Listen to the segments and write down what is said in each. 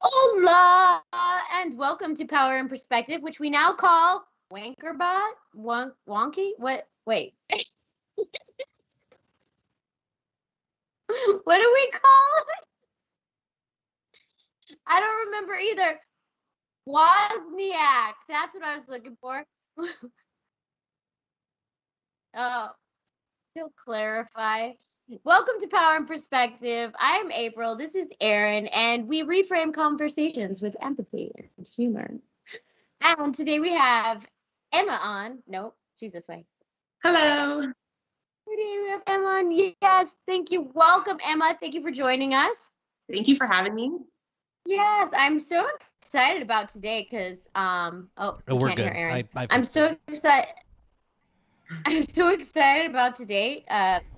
Hola, and welcome to Power and Perspective, which we now call Wankerbot? Wonky? What? Wait. What do we call it? I don't remember either. Wozniak. That's what I was looking for. Oh, he'll clarify. Welcome to Power and Perspective. I'm April. This is Erin, and we reframe conversations with empathy and humor. And today we have Emma on. Nope, she's this way. Hello. Today we have Emma on. Yes, thank you. Welcome, Emma. Thank you for joining us. Thank you for having me. Yes, I'm so excited about today because we're can't good. hear Erin. I I'm so excited. I'm so excited about today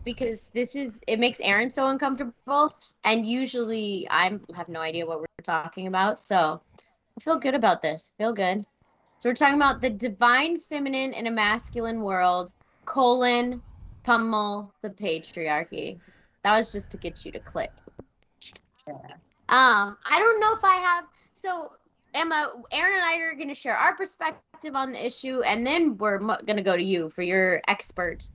because it makes Erin so uncomfortable, and usually I have no idea what we're talking about, so I feel good about this. Feel good. So we're talking about the divine feminine in a masculine world, Pummel the Patriarchy. That was just to get you to click. I don't know if I have. So Emma, Erin and I are going to share our perspective on the issue, and then we're going to go to you for your expert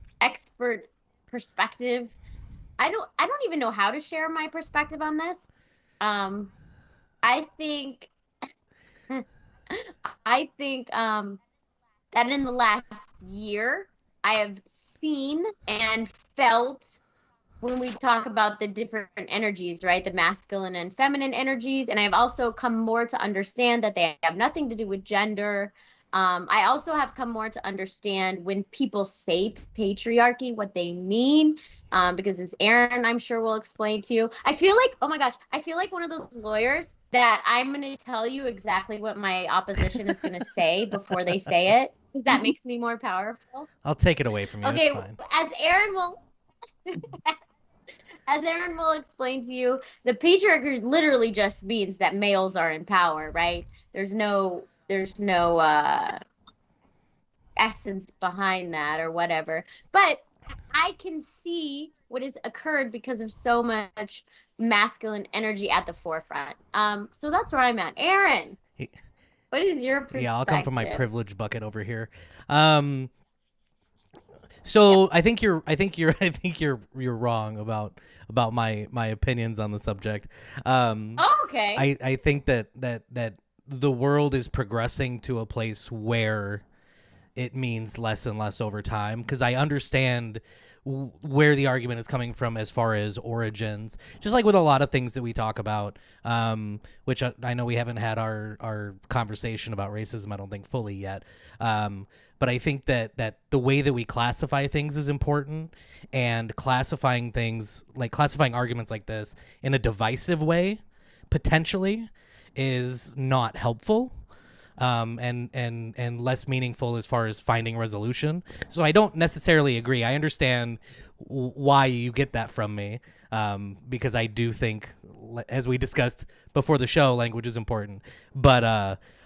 perspective. I don't even know how to share my perspective on this. I think that in the last year I have seen and felt, when we talk about the different energies, right? The masculine and feminine energies. And I've also come more to understand that they have nothing to do with gender. I also have come more to understand when people say patriarchy, what they mean. Because as Erin, I'm sure, will explain to you. I feel like, oh my gosh, I feel like one of those lawyers that I'm going to tell you exactly what my opposition is going to say before they say it. Because that makes me more powerful. I'll take it away from you. Okay, it's fine. As Erin will explain to you, the patriarchy literally just means that males are in power, right? There's no essence behind that or whatever. But I can see what has occurred because of so much masculine energy at the forefront. So that's where I'm at. Erin, what is your perspective? Yeah, I'll come from my privilege bucket over here. So yep. I think you're wrong about my opinions on the subject. Okay. I think that the world is progressing to a place where it means less and less over time, because I understand where the argument is coming from as far as origins, just like with a lot of things that we talk about, which I know we haven't had our conversation about racism, I don't think, fully yet. But I think that the way that we classify things is important, and classifying things, like classifying arguments like this in a divisive way, potentially, is not helpful. And less meaningful as far as finding resolution. So I don't necessarily agree. I understand why you get that from me, because I do think, as we discussed before the show, language is important. But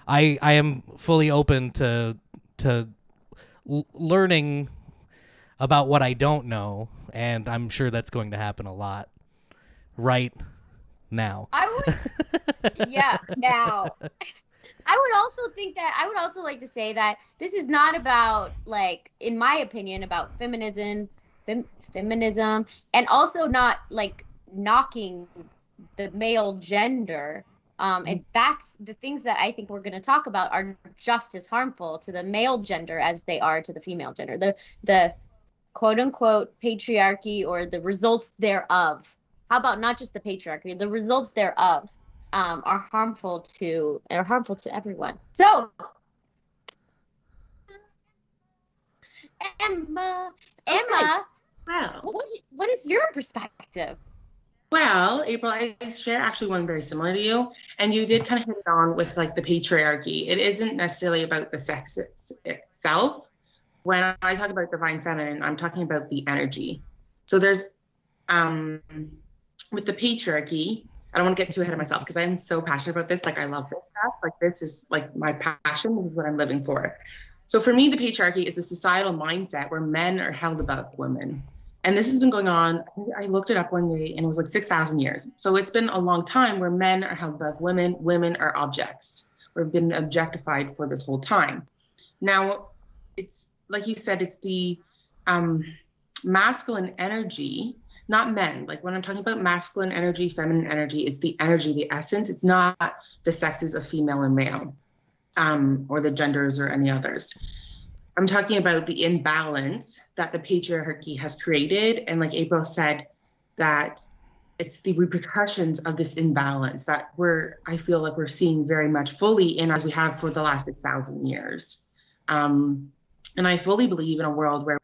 I am fully open to learning about what I don't know, and I'm sure that's going to happen a lot right now. Now. I would also like to say that this is not about, like, in my opinion, about feminism, and also not like knocking the male gender. In fact, the things that I think we're going to talk about are just as harmful to the male gender as they are to the female gender. The quote unquote patriarchy or the results thereof. How about not just the patriarchy, the results thereof are harmful to everyone. So, Emma, Well, what is your perspective? well, April, I share actually one very similar to you, and you did kind of hit it on with like the patriarchy. It isn't necessarily about the sex itself. When I talk about divine feminine, I'm talking about the energy. So there's um with the patriarchy, I don't want to get too ahead of myself because I am so passionate about this. Like I love this stuff. Like this is like my passion. This is what I'm living for. So for me, the patriarchy is the societal mindset where men are held above women. And this has been going on. I looked it up one day and it was like 6,000 years. So it's been a long time where men are held above women. Women are objects. We've been objectified for this whole time. Now, it's like you said, it's the masculine energy, not men. Like when I'm talking about masculine energy, feminine energy, it's the energy, the essence. It's not the sexes of female and male, or the genders or any others. I'm talking about the imbalance that the patriarchy has created. And like April said, that it's the repercussions of this imbalance that I feel like we're seeing very much fully in as we have for the last 6,000 years. And I fully believe in a world where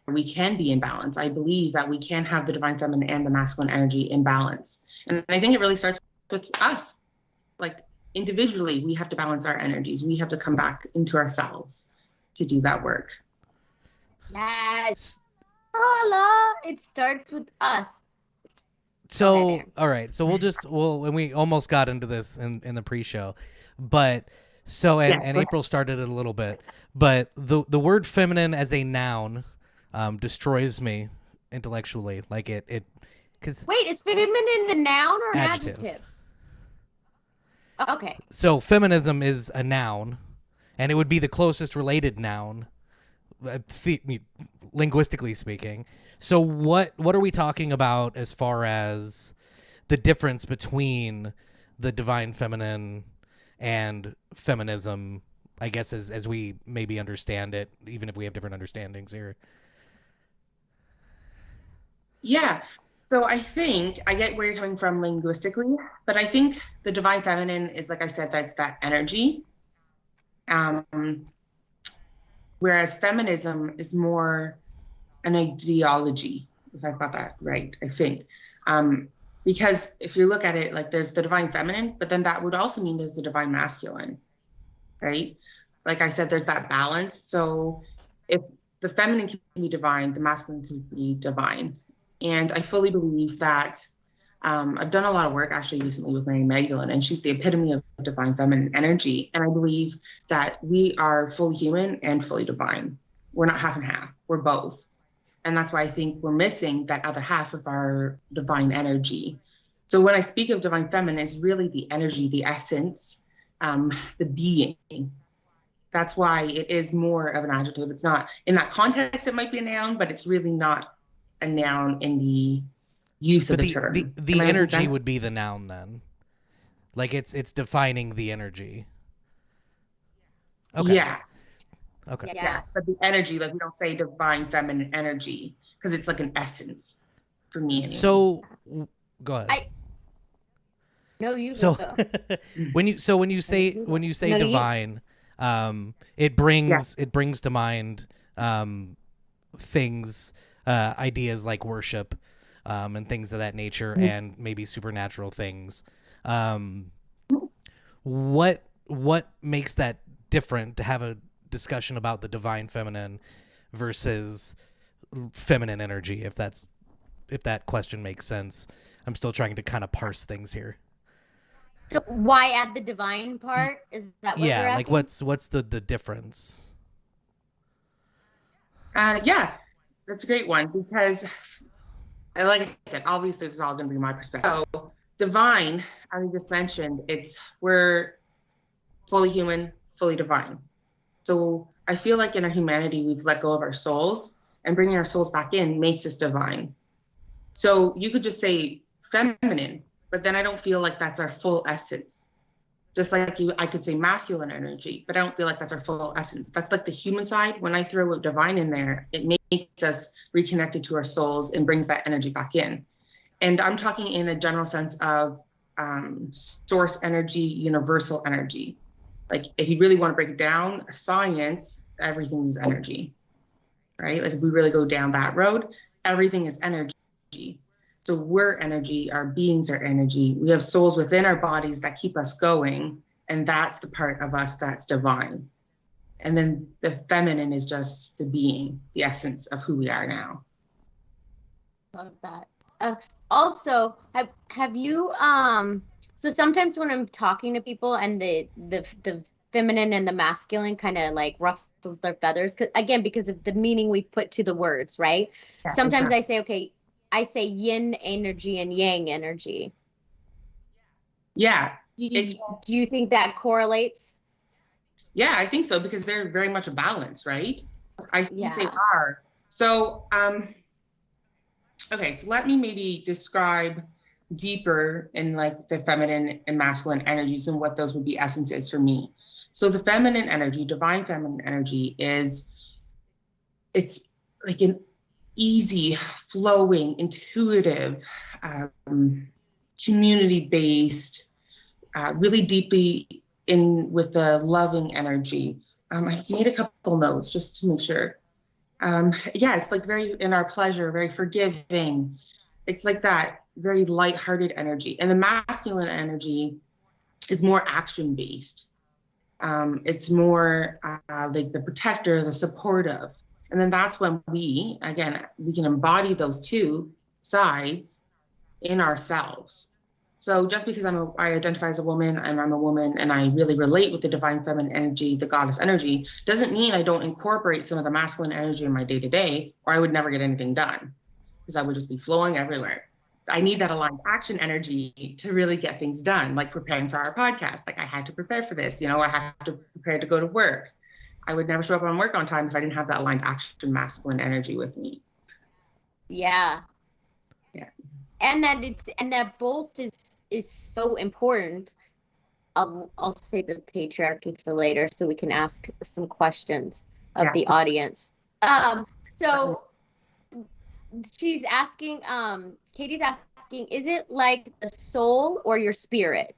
we can be in balance. I believe that we can have the divine feminine and the masculine energy in balance. And I think it really starts with us. Like individually, we have to balance our energies. We have to come back into ourselves to do that work. Yes. Holla. It starts with us. So, all right. So and we almost got into this in the pre-show, but and April started it a little bit, but the word feminine as a noun destroys me intellectually. Like because wait, is feminine a noun or an adjective? Okay. So feminism is a noun, and it would be the closest related noun, linguistically speaking. So what are we talking about as far as the difference between the divine feminine and feminism, I guess, as we maybe understand it, even if we have different understandings here? Yeah. So I think I get where you're coming from linguistically, but I think the divine feminine is, like I said, that's that energy. Whereas feminism is more an ideology, if I've got that right, I think. Because if you look at it, like there's the divine feminine, but then that would also mean there's the divine masculine, right? Like I said, there's that balance. So if the feminine can be divine, the masculine can be divine. And I fully believe that I've done a lot of work actually recently with Mary Magdalene, and she's the epitome of divine feminine energy. And I believe that we are fully human and fully divine. We're not half and half, we're both. And that's why I think we're missing that other half of our divine energy. So when I speak of divine feminine, it's really the energy, the essence, the being. That's why it is more of an adjective. It's not, in that context, it might be a noun, but it's really not a noun in the use of the term. The energy would be the noun then. Like it's defining the energy. Okay. Yeah. Okay. Yeah. But the energy, like we don't say divine feminine energy because it's like an essence for me. Anyway. So go ahead. No, you so go. when you say no, divine, it brings to mind things, ideas like worship, and things of that nature, and maybe supernatural things. What makes that different to have a discussion about the divine feminine versus feminine energy, if that question makes sense? I'm still trying to kind of parse things here. So why add the divine part? Is that what you're asking? Like what's the difference? Yeah, that's a great one because, like I said, obviously this is all going to be my perspective. So divine, as I just mentioned, we're fully human, fully divine. So I feel like in our humanity, we've let go of our souls, and bringing our souls back in makes us divine. So you could just say feminine, but then I don't feel like that's our full essence. Just like you, I could say masculine energy, but I don't feel like that's our full essence. That's like the human side. When I throw a divine in there, it makes us reconnected to our souls and brings that energy back in. And I'm talking in a general sense of source energy, universal energy. Like if you really want to break it down, science, everything is energy, right? Like if we really go down that road, everything is energy. So we're energy, our beings are energy. We have souls within our bodies that keep us going. And that's the part of us that's divine. And then the feminine is just the being, the essence of who we are now. Love that. Also, have you so sometimes when I'm talking to people and the feminine and the masculine kind of like ruffles their feathers, again, because of the meaning we put to the words, right? Yeah, Sometimes exactly. I say, okay, I say yin energy and yang energy. Yeah. Do you think that correlates? Yeah, I think so, because they're very much a balance, right? I think they Yeah. are. So, okay, so let me maybe describe deeper in like the feminine and masculine energies and what those would be essences for me. So the feminine energy, divine feminine energy it's like an easy, flowing, intuitive, community-based, really deeply in with the loving energy. I made a couple notes just to make sure. Yeah, it's like very in our pleasure, very forgiving. It's like that very light-hearted energy. And the masculine energy is more action-based. It's more like the protector, the supportive. And then that's when again, we can embody those two sides in ourselves. So just because I identify as a woman and I'm a woman and I really relate with the divine feminine energy, the goddess energy, doesn't mean I don't incorporate some of the masculine energy in my day to day, or I would never get anything done because I would just be flowing everywhere. I need that aligned action energy to really get things done, like preparing for our podcast. Like I had to prepare for this, I have to prepare to go to work. I would never show up on work on time if I didn't have that aligned action masculine energy with me. Yeah. Yeah. And that both is so important. I'll save the patriarchy for later so we can ask some questions of Yeah. the audience. So she's asking, Katie's asking, is it like the soul or your spirit?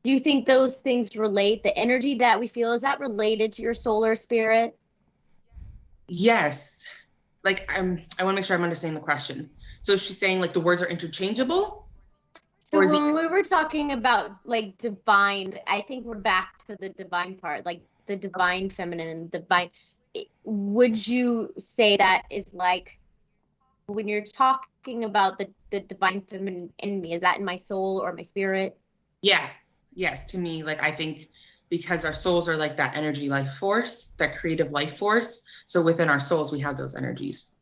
Do you think those things relate? The energy that we feel, is that related to your soul or spirit? Yes. Like I want to make sure I'm understanding the question. So she's saying like the words are interchangeable, So or is the when we were talking about like divine, I think we're back to the divine part, like the divine feminine and divine. Would you say that is like when you're talking about the divine feminine in me, is that in my soul or my spirit? yeah, yes, to me, like I think because our souls are like that energy life force, that creative life force. So within our souls, we have those energies.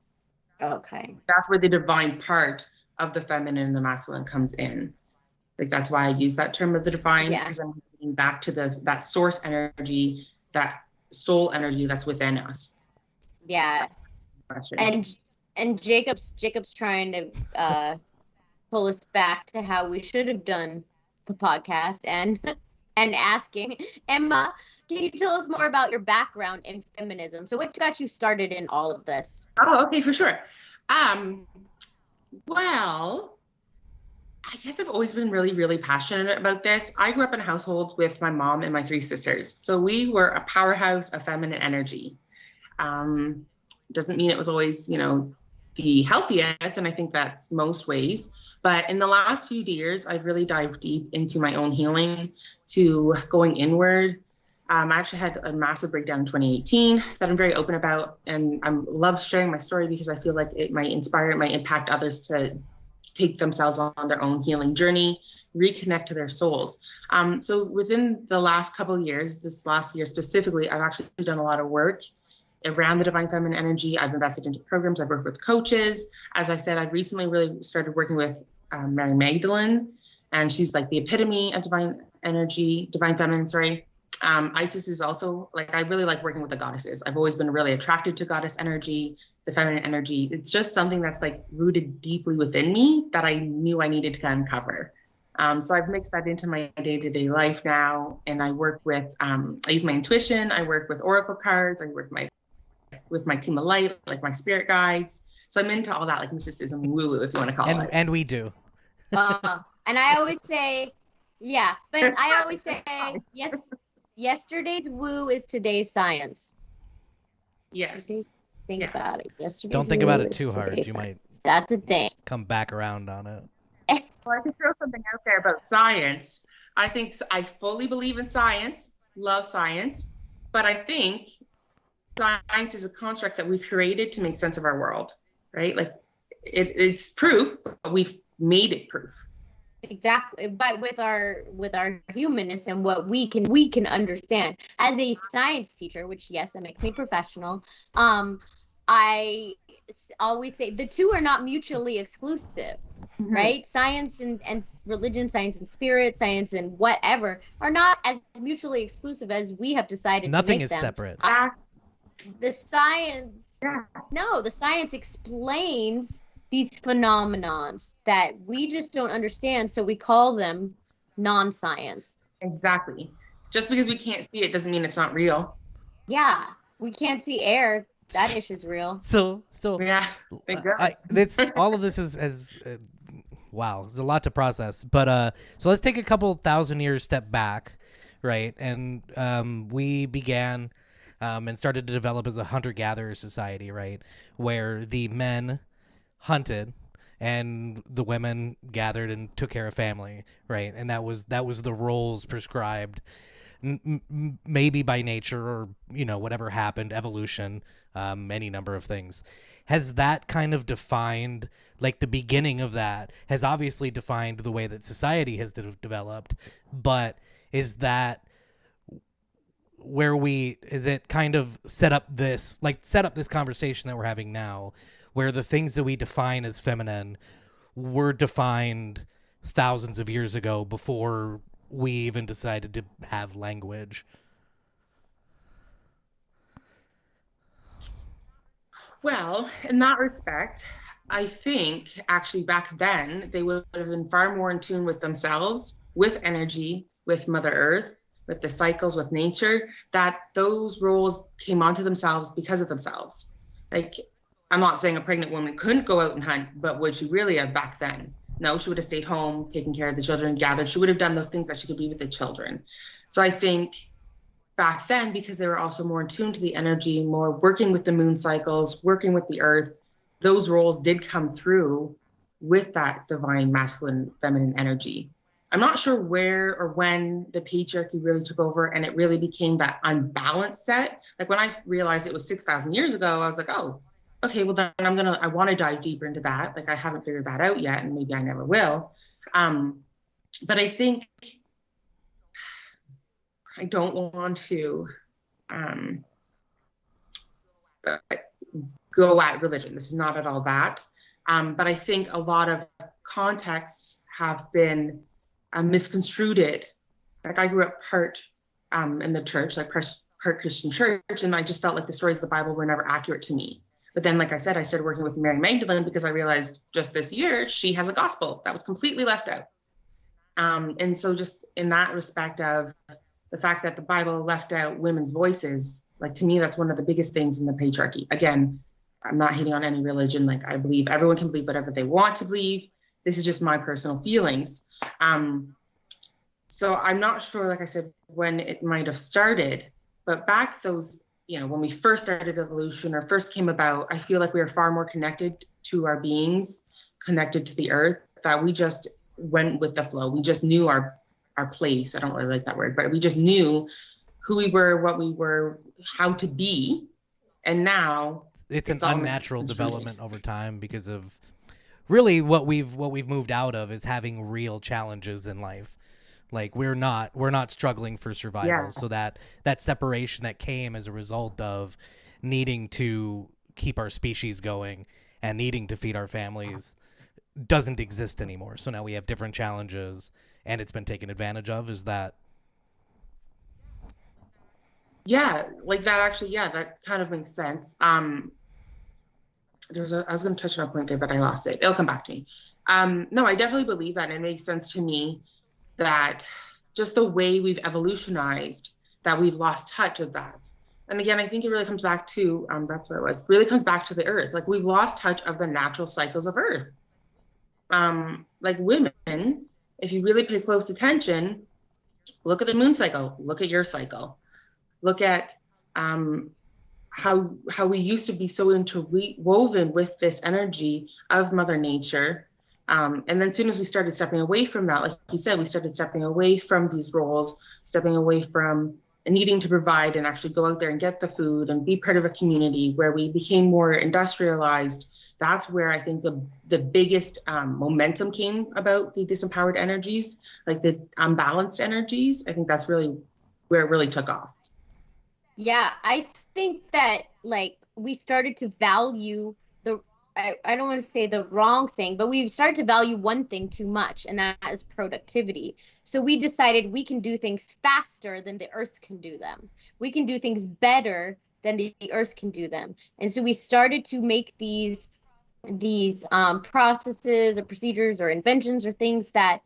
Okay. That's where the divine part of the feminine and the masculine comes in. Like that's why I use that term of the divine, Yeah. because I'm getting back to that source energy, that soul energy that's within us. Yes. Question. And Jacob's trying to pull us back to how we should have done the podcast and and asking Emma, can you tell us more about your background in feminism? So what got you started in all of this? Oh, okay, for sure. Um, well, I guess I've always been really, really passionate about this. I grew up in a household with my mom and my three sisters. So we were a powerhouse of feminine energy. Um, doesn't mean it was always, the healthiest, and I think that's most ways. But in the last few years, I've really dived deep into my own healing, to going inward. I actually had a massive breakdown in 2018 that I'm very open about, and I love sharing my story because I feel like it might inspire, it might impact others to take themselves on their own healing journey, reconnect to their souls. So within the last couple of years, this last year specifically, I've actually done a lot of work around the divine feminine energy. I've invested into programs. I've worked with coaches. As I said, I've recently really started working with Mary Magdalene, and she's like the epitome of divine energy, divine feminine, sorry. Isis is also like, I really like working with the goddesses. I've always been really attracted to goddess energy, the feminine energy. It's just something that's like rooted deeply within me that I knew I needed to uncover. So I've mixed that into my day-to-day life now, and I work with I use my intuition, I work with oracle cards, I work with my team of light, like my spirit guides. So I'm into all that, like mysticism, woo-woo, if you want to call it. And we do. And I always say, yeah, but I always say, yes, yesterday's woo is today's science. Yes. Think about it. Yesterday's Don't think woo about it is too hard. today's You science. might That's a thing. come back around on it. Well, I can throw something out there about science. I think I fully believe in science, love science, but I think science is a construct that we've created to make sense of our world, right? Like it's proof, but we've made it proof. Exactly, but with our humanness and what we can understand as a science teacher, which yes, that makes me professional. I always say the two are not mutually exclusive, right? Science and religion, science and spirit, science and whatever are not as mutually exclusive as we have decided. Nothing to make is them. separate. The science, Yeah. no, the science explains these phenomenons that we just don't understand, so we call them non-science. Exactly. Just because we can't see it doesn't mean it's not real. Yeah, we can't see air. That ish is real. So Yeah. it's all of this is wow, there's a lot to process. But so let's take a couple thousand years step back, right? And we began and started to develop as a hunter-gatherer society, right? Where the men hunted and the women gathered and took care of family, right? And that was the roles prescribed, maybe by nature or whatever happened, evolution, any number of things. Has that kind of defined, like the beginning of that has obviously defined the way that society has developed, but is that where is it kind of set up this conversation that we're having now, where the things that we define as feminine were defined thousands of years ago before we even decided to have language? Well, in that respect, I think actually back then they would have been far more in tune with themselves, with energy, with Mother Earth, with the cycles, with nature, that those roles came onto themselves because of themselves. Like, I'm not saying a pregnant woman couldn't go out and hunt, but would she really have back then? No, she would have stayed home, taken care of the children, gathered. She would have done those things that she could be with the children. So I think back then, because they were also more in tune to the energy, more working with the moon cycles, working with the earth, those roles did come through with that divine masculine, feminine energy. I'm not sure where or when the patriarchy really took over and it really became that unbalanced set. Like when I realized it was 6,000 years ago, I was like, oh, okay, well then I want to dive deeper into that. Like I haven't figured that out yet, and maybe I never will. But I think I don't want to go at religion. This is not at all that. But I think a lot of contexts have been misconstrued. Like I grew up part in the church, like part Christian church, and I just felt like the stories of the Bible were never accurate to me. But then, like I said, I started working with Mary Magdalene because I realized just this year she has a gospel that was completely left out. And so just in that respect of the fact that the Bible left out women's voices, like to me, that's one of the biggest things in the patriarchy. Again, I'm not hating on any religion. Like I believe everyone can believe whatever they want to believe. This is just my personal feelings. So I'm not sure, like I said, when it might have started, but back those, when we first started evolution or first came about, I feel like we were far more connected to our beings, connected to the earth, that we just went with the flow. We just knew our place. I don't really like that word, but we just knew who we were, what we were, how to be. And now it's an unnatural development over time because of really what we've moved out of is having real challenges in life. Like we're not struggling for survival. Yeah. So that separation that came as a result of needing to keep our species going and needing to feed our families doesn't exist anymore. So now we have different challenges and it's been taken advantage of. Is that? Yeah, like that actually, yeah, that kind of makes sense. I was going to touch on a point there, but I lost it. It'll come back to me. No, I definitely believe that. And it makes sense to me that just the way we've evolutionized, that we've lost touch of that. And again, I think it really comes back to, that's what it was, really comes back to the earth. Like we've lost touch of the natural cycles of earth. Like women, if you really pay close attention, look at the moon cycle, look at your cycle, look at how we used to be so interwoven with this energy of Mother Nature. And then as soon as we started stepping away from that, like you said, we started stepping away from these roles, stepping away from needing to provide and actually go out there and get the food and be part of a community where we became more industrialized. That's where I think the biggest momentum came about the disempowered energies, like the unbalanced energies. I think that's really where it really took off. Yeah, I think that like we started to value I don't want to say the wrong thing, but we've started to value one thing too much, and that is productivity. So we decided we can do things faster than the earth can do them. We can do things better than the earth can do them. And so we started to make these processes or procedures or inventions or things that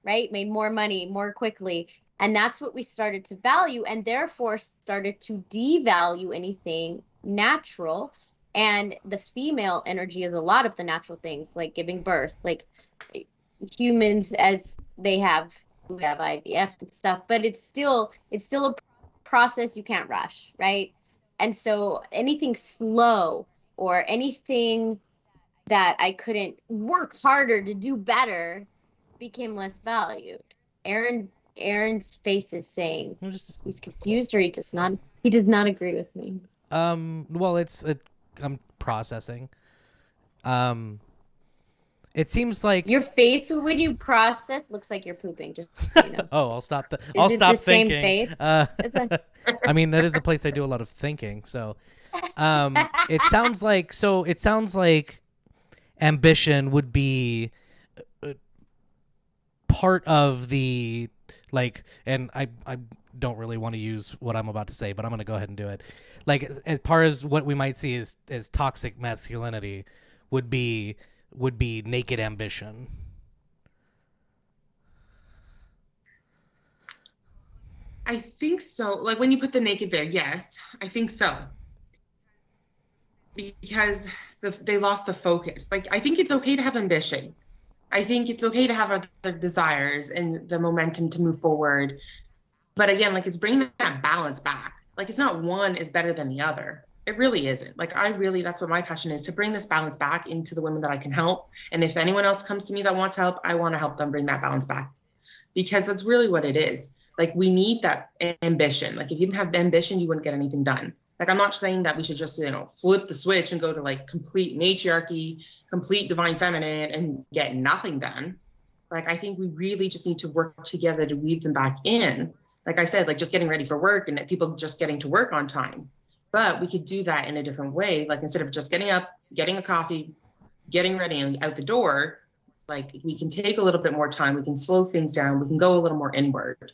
right made more money more quickly, and that's what we started to value, and therefore started to devalue anything natural. And the female energy is a lot of the natural things like giving birth, like humans as we have IVF and stuff, but it's still a process you can't rush, right? And so anything slow or anything that I couldn't work harder to do better became less valued. Aaron's face is saying he's confused, or he does not agree with me. Well, I'm processing. It seems like your face when you process looks like you're pooping. Just so you know. Oh, I'll stop. I'll stop thinking. Same face? I mean, that is a place I do a lot of thinking. So, it sounds like ambition would be part of the like, and I don't really want to use what I'm about to say, but I'm going to go ahead and do it. Like, as part as what we might see as toxic masculinity would be naked ambition. I think so. Like when you put the naked there, yes, I think so. Because they lost the focus. Like I think it's okay to have ambition. I think it's okay to have other desires and the momentum to move forward. But again, like it's bringing that balance back. Like it's not one is better than the other. It really isn't. Like that's what my passion is, to bring this balance back into the women that I can help. And if anyone else comes to me that wants help, I want to help them bring that balance back, because that's really what it is. Like we need that ambition. Like if you didn't have ambition, you wouldn't get anything done. Like I'm not saying that we should just, flip the switch and go to like complete matriarchy, complete divine feminine and get nothing done. Like I think we really just need to work together to weave them back in. Like I said, like just getting ready for work and people just getting to work on time. But we could do that in a different way. Like instead of just getting up, getting a coffee, getting ready and out the door, like we can take a little bit more time. We can slow things down. We can go a little more inward.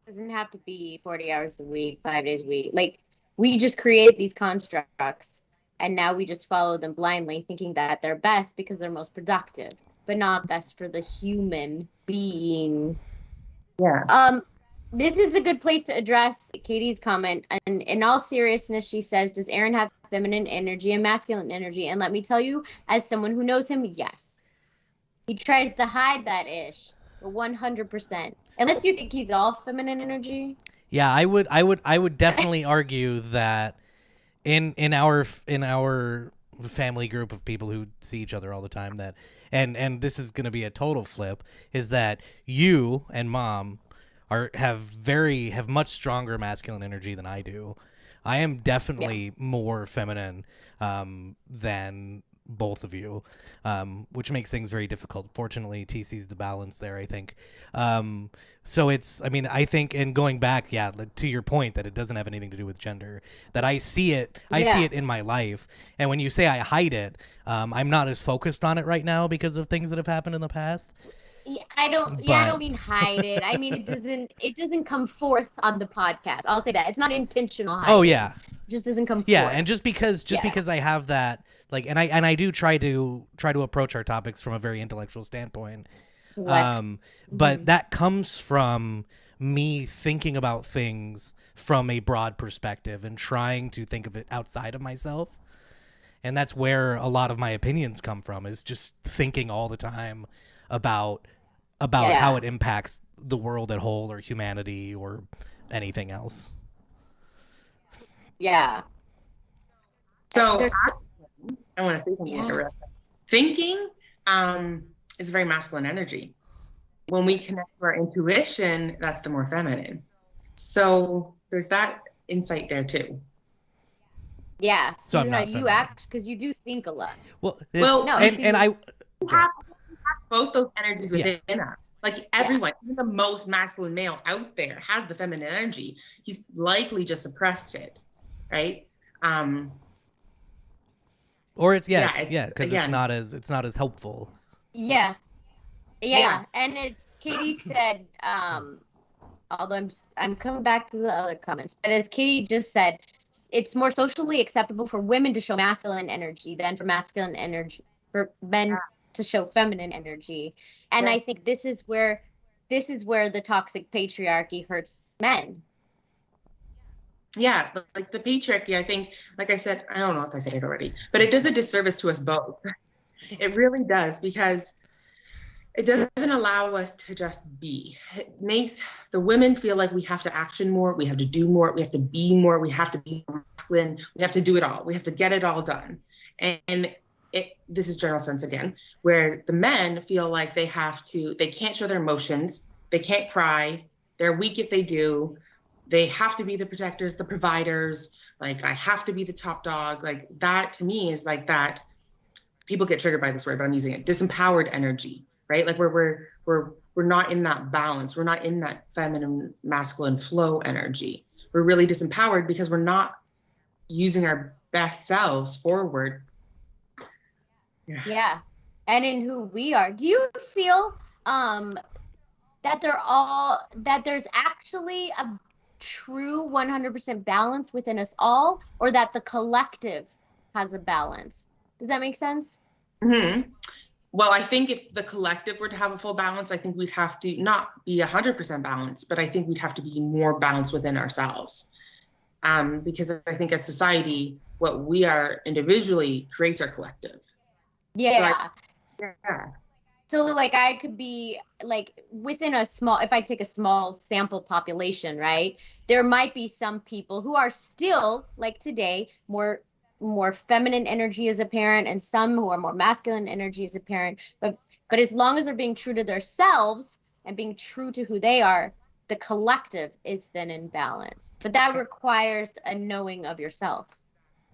It doesn't have to be 40 hours a week, 5 days a week. Like we just create these constructs and now we just follow them blindly, thinking that they're best because they're most productive, but not best for the human being. Yeah. This is a good place to address Katie's comment. And in all seriousness, she says, does Aaron have feminine energy and masculine energy? And let me tell you, as someone who knows him, yes. He tries to hide that ish, but 100%. Unless you think he's all feminine energy. Yeah, I would definitely argue that in our family group of people who see each other all the time, that and this is going to be a total flip, is that you and Mom have much stronger masculine energy than I do. I am definitely more feminine than both of you, which makes things very difficult. Fortunately, TC's the balance there, I think. So I think, and going back, to your point that it doesn't have anything to do with gender, that I see it in my life. And when you say I hide it, I'm not as focused on it right now because of things that have happened in the past. Yeah, I don't mean hide it. I mean, it doesn't come forth on the podcast. I'll say that. It's not intentional hiding. Oh, yeah. just doesn't come Yeah, forth. and just because I have that, like, and I do try to approach our topics from a very intellectual standpoint. But that comes from me thinking about things from a broad perspective and trying to think of it outside of myself. And that's where a lot of my opinions come from, is just thinking all the time about how it impacts the world at whole or humanity or anything else. Yeah. So I want to say something. Yeah. Thinking is a very masculine energy. When we connect to our intuition, that's the more feminine. So there's that insight there too. Yeah. So I'm not you feminine. act, because you do think a lot. Well, No, and I we have both those energies Yeah. within us. Like everyone, even the most masculine male out there has the feminine energy. He's likely just suppressed it, right? Or it's because again, it's not as helpful. Yeah. Yeah. And as Katie said, although I'm coming back to the other comments, but as Katie just said, it's more socially acceptable for women to show masculine energy than for men to show feminine energy. And I think this is where the toxic patriarchy hurts men. Yeah, like the patriarchy, I think, like I said, I don't know if I said it already, but it does a disservice to us both. It really does, because it doesn't allow us to just be. It makes the women feel like we have to action more, we have to do more, we have to be more, we have to be masculine, we have to do it all, we have to get it all done. And this is general sense again, where the men feel like they can't show their emotions, they can't cry, they're weak if they do. They have to be the protectors, the providers. Like, I have to be the top dog. Like, that to me is like that. People get triggered by this word, but I'm using it. Disempowered energy, right? Like, we're not in that balance. We're not in that feminine, masculine flow energy. We're really disempowered because we're not using our best selves forward. Yeah. And in who we are. Do you feel that there's actually a true 100% balance within us all, or that the collective has a balance? Does that make sense? Mm-hmm. Well, I think if the collective were to have a full balance, I think we'd have to not be 100% balanced, but I think we'd have to be more balanced within ourselves. Because I think as society, what we are individually creates our collective. Yeah. Yeah. So like I could be like within if I take a small sample population, right? There might be some people who are still, like today, more feminine energy is apparent, and some who are more masculine energy is apparent. But as long as they're being true to themselves and being true to who they are, the collective is then in balance. But that requires a knowing of yourself.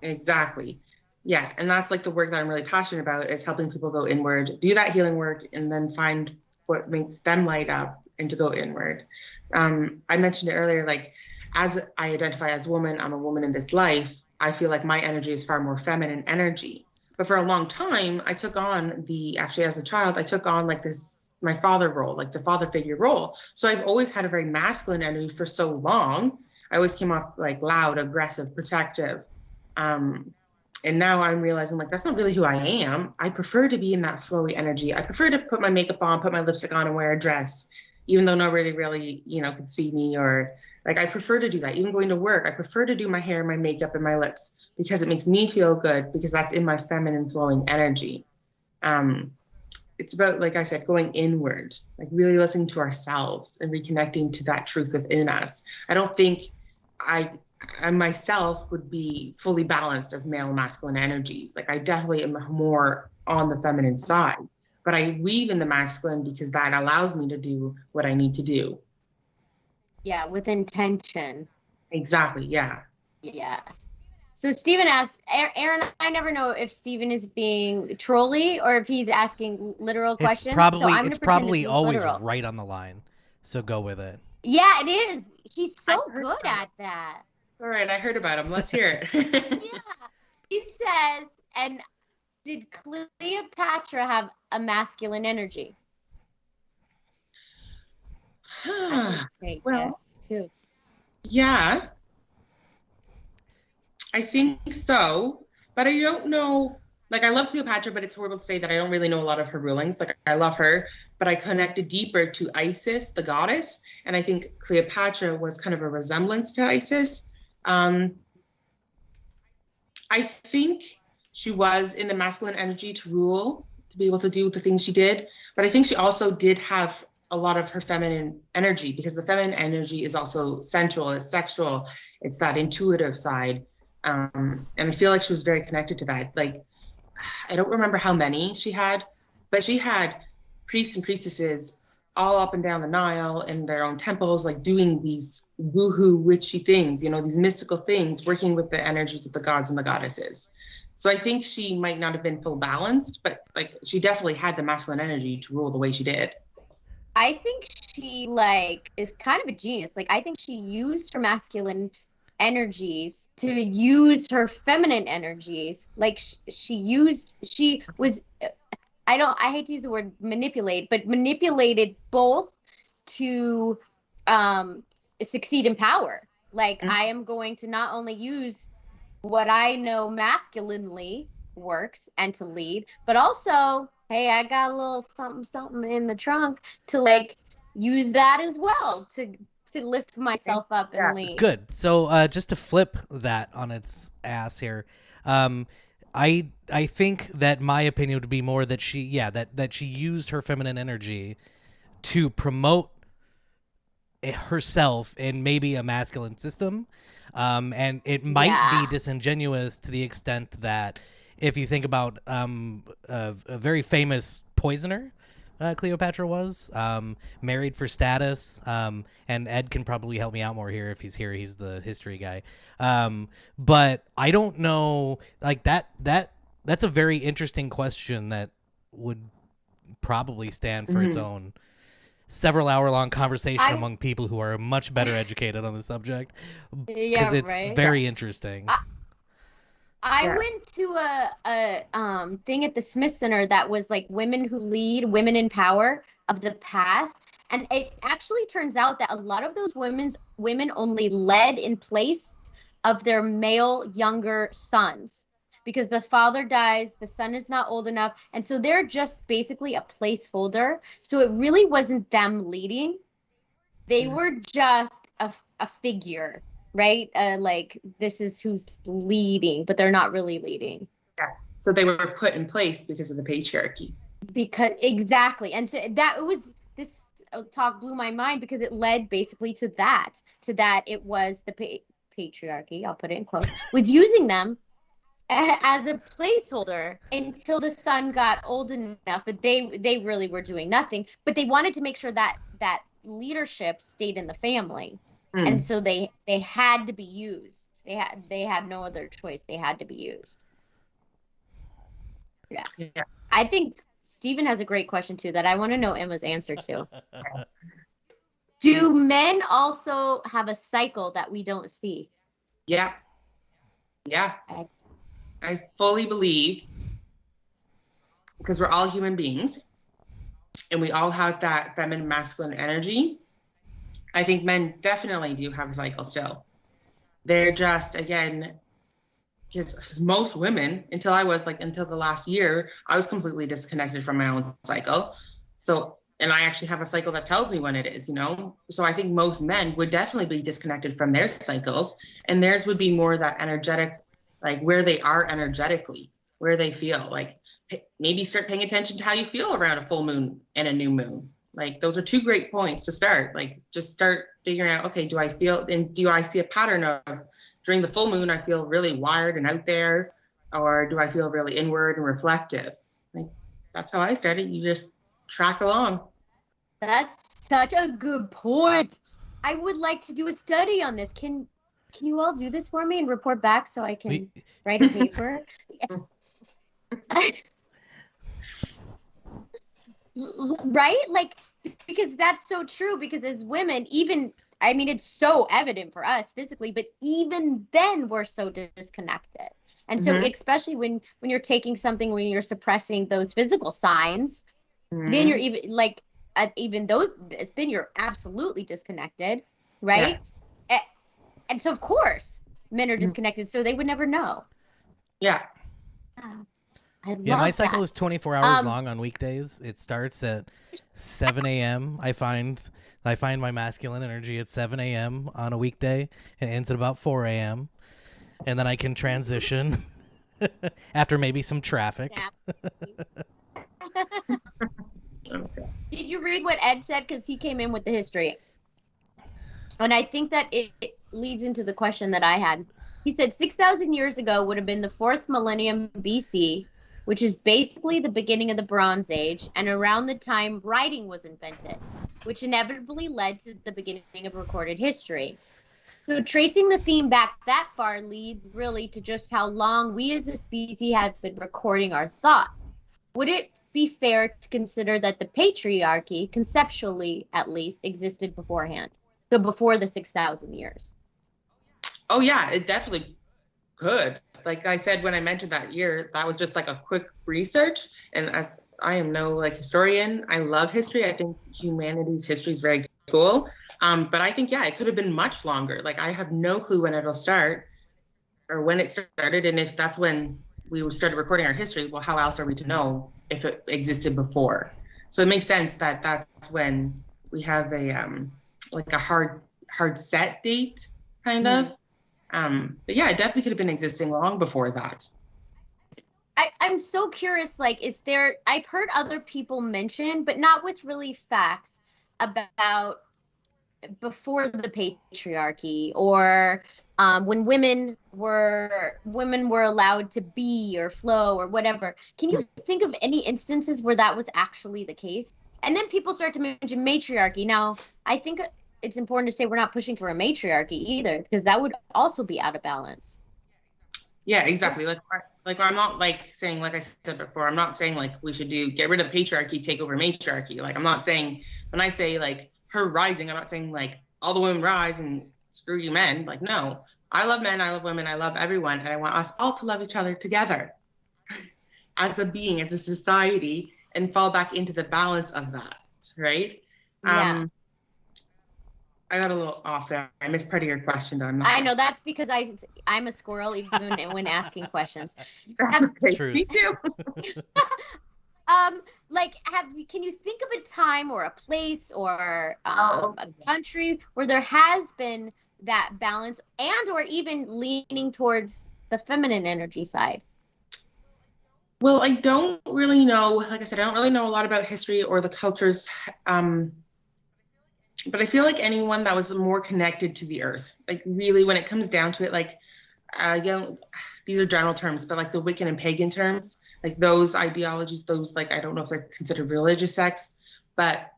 Exactly. Yeah. And that's like the work that I'm really passionate about, is helping people go inward, do that healing work, and then find what makes them light up and to go inward. I mentioned it earlier, like, as I identify as a woman, I'm a woman in this life. I feel like my energy is far more feminine energy. But for a long time, I took on actually as a child, I took on like my father role, like the father figure role. So I've always had a very masculine energy for so long. I always came off like loud, aggressive, protective. And now I'm realizing, like, that's not really who I am. I prefer to be in that flowy energy. I prefer to put my makeup on, put my lipstick on, and wear a dress, even though nobody really, could see me. Or like, I prefer to do that. Even going to work, I prefer to do my hair, my makeup, and my lips, because it makes me feel good, because that's in my feminine flowing energy. It's about, like I said, going inward, like really listening to ourselves and reconnecting to that truth within us. I don't think I myself would be fully balanced as male and masculine energies. Like, I definitely am more on the feminine side, but I weave in the masculine because that allows me to do what I need to do. Yeah, with intention. Exactly. Yeah. Yeah. So Stephen asked, Aaron, I never know if Stephen is being trolly or if he's asking literal questions. It's probably always literal. Right on the line. So go with it. Yeah, it is. He's so good at that. All right, I heard about him. Let's hear it. Yeah. He says, and did Cleopatra have a masculine energy? I would say yes, too. Yeah. I think so, but I don't know. Like, I love Cleopatra, but it's horrible to say that I don't really know a lot of her rulings. Like, I love her, but I connected deeper to Isis, the goddess, and I think Cleopatra was kind of a resemblance to Isis. Um, I think she was in the masculine energy to rule, to be able to do the things she did, but I think she also did have a lot of her feminine energy because the feminine energy is also sensual, it's sexual, it's that intuitive side. And I feel like she was very connected to that. Like, I don't remember how many she had, but she had priests and priestesses all up and down the Nile in their own temples, like doing these woohoo witchy things, you know, these mystical things, working with the energies of the gods and the goddesses. So I think she might not have been full balanced, but like she definitely had the masculine energy to rule the way she did. I think she like is kind of a genius. Like I think she used her masculine energies to use her feminine energies. Like she was I hate to use the word manipulate, but manipulated both to succeed in power. Like I am going to not only use what I know masculinely works and to lead, but also, hey, I got a little something something in the trunk to like use that as well to lift myself up and Yeah. lead. Good. So just to flip that on its ass here, um, I think that my opinion would be more that that she used her feminine energy to promote herself in maybe a masculine system. And it might be Yeah. disingenuous to the extent that if you think about a very famous poisoner, Cleopatra was married for status, and Ed can probably help me out more here if he's here. He's the history guy. But I don't know, like that's a very interesting question that would probably stand for its own several hour long conversation I among people who are much better educated on the subject because yeah, it's right. very interesting. I Yeah. went to a thing at the Smith Center that was like women who lead, women in power of the past. And it actually turns out that a lot of those women only led in place of their male younger sons because the father dies, the son is not old enough, and so they're just basically a placeholder. So it really wasn't them leading. They were just a figure, right? Like this is who's leading, but they're not really leading. Yeah. So they were put in place because of the patriarchy. Because exactly. And so that it was this talk blew my mind because it led basically to that it was the patriarchy, I'll put it in quotes, was using them as a placeholder until the son got old enough, but they really were doing nothing, but they wanted to make sure that that leadership stayed in the family, and Mm. so they had to be used. They had no other choice. They had to be used. Yeah, Yeah. I think Stephen has a great question too that I want to know Emma's answer to. Do men also have a cycle that we don't see? Yeah. Yeah. I, I fully believe because we're all human beings and we all have that feminine masculine energy. I think men definitely do have a cycle still. They're just, again, because most women, until the last year, I was completely disconnected from my own cycle. So, and I actually have a cycle that tells me when it is, you know? So I think most men would definitely be disconnected from their cycles, and theirs would be more that energetic, like where they are energetically, where they feel. Like maybe start paying attention to how you feel around a full moon and a new moon. Like those are two great points to start. Like just start figuring out, okay, do I see a pattern of during the full moon, I feel really wired and out there, or do I feel really inward and reflective? Like that's how I started. You just track along. that's such a good point. I would like to do a study on this. Can you all do this for me and report back so I can We, write a paper? Right? Like, because that's so true. Because as women, even, I mean, it's so evident for us physically, but even then we're so disconnected. And so, Mm-hmm. especially when you're taking something, when you're suppressing those physical signs, then you're Mm-hmm. even like, even those, then you're absolutely disconnected, Yeah. right? And so, of course. men are disconnected, so they would never know. Yeah. I Yeah, my love cycle that. is 24 hours long on weekdays. It starts at 7 a.m. I find my masculine energy at 7 a.m. on a weekday and ends at about 4 a.m. And then I can transition after maybe some traffic. Okay. Did you read what Ed said? Because he came in with the history. And I think that it leads into the question that I had. He said 6,000 years ago would have been the fourth millennium BC, which is basically the beginning of the Bronze Age, and around the time writing was invented, which inevitably led to the beginning of recorded history. So tracing the theme back that far leads really to just how long we as a species have been recording our thoughts. Would it be fair to consider that the patriarchy, conceptually at least, existed beforehand? So before the 6,000 years. Oh yeah, it definitely could. Like I said, when I mentioned that year, that was just like a quick research. And as I am no like historian, I love history. I think humanity's history is very cool. But I think, yeah, it could have been much longer. Like I have no clue when it'll start or when it started. And if that's when we started recording our history, well, how else are we to know if it existed before? So it makes sense that that's when we have a like a hard set date kind of. But yeah, it definitely could have been existing long before that. I'm so curious, like, is there, I've heard other people mention, but not with really facts about before the patriarchy or when women were allowed to be or flow or whatever. Can you think of any instances where that was actually the case? And then people start to mention matriarchy. Now, I think it's important to say we're not pushing for a matriarchy either, because that would also be out of balance. Yeah, exactly. Like I'm not like saying, like I said before, I'm not saying like we should get rid of patriarchy, take over matriarchy. Like I'm not saying, when I say like her rising, I'm not saying like all the women rise and screw you men. Like no, I love men, I love women, I love everyone, and I want us all to love each other together as a being, as a society, and fall back into the balance of that, right? Yeah. I got a little off there. I missed part of your question, though. I know that's because I'm a squirrel even when asking questions. That's okay. Truth. Me too. Like can you think of a time or a place or a country where there has been that balance and or even leaning towards the feminine energy side? Well, I don't really know. Like I said, I don't really know a lot about history or the cultures. But I feel like anyone that was more connected to the earth, like really when it comes down to it, like, these are general terms, but like the Wiccan and pagan terms, like those ideologies, those like, I don't know if they're considered religious sects, but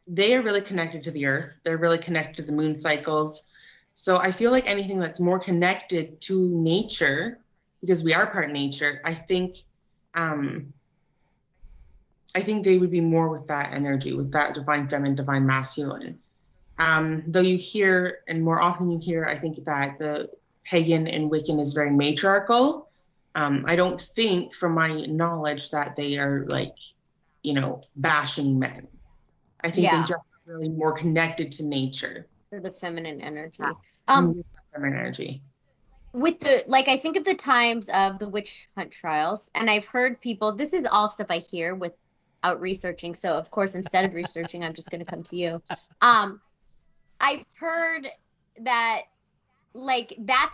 they are really connected to the earth. They're really connected to the moon cycles. So I feel like anything that's more connected to nature, because we are part nature, I think they would be more with that energy, with that divine feminine, divine masculine. Though you hear, and more often you hear, I think that the pagan and Wiccan is very matriarchal. I don't think, from my knowledge, that they are like, bashing men. I think they just are really more connected to nature. Or the feminine energy. Feminine energy. With the, like, I think of the times of the witch hunt trials, and I've heard people, this is all stuff I hear without researching. So of course, instead of researching, I'm just going to come to you. I've heard that like that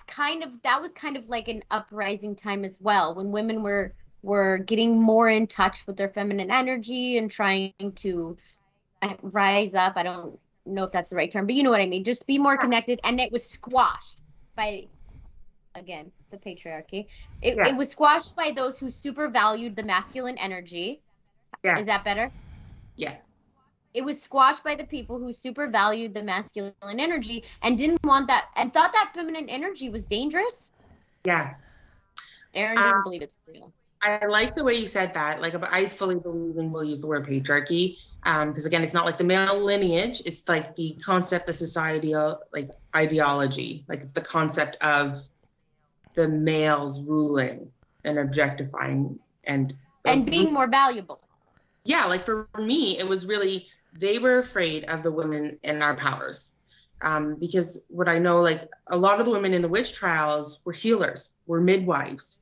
was kind of like an uprising time as well, when women were getting more in touch with their feminine energy and trying to rise up. I don't know if that's the right term, but you know what I mean. Just be more connected, and it was squashed by, again, the patriarchy. It was squashed by those who super valued the masculine energy. Yes. Is that better? Yeah. It was squashed by the people who super valued the masculine energy and didn't want that, and thought that feminine energy was dangerous. Yeah. Aaron doesn't believe it's real. I like the way you said that. Like, I fully believe, and we'll use the word patriarchy, because again, it's not like the male lineage. It's like the concept of society, like ideology. Like it's the concept of the males ruling and objectifying and being more valuable. Yeah, like for me, it was really, they were afraid of the women in our powers. Because what I know, like a lot of the women in the witch trials were healers, were midwives.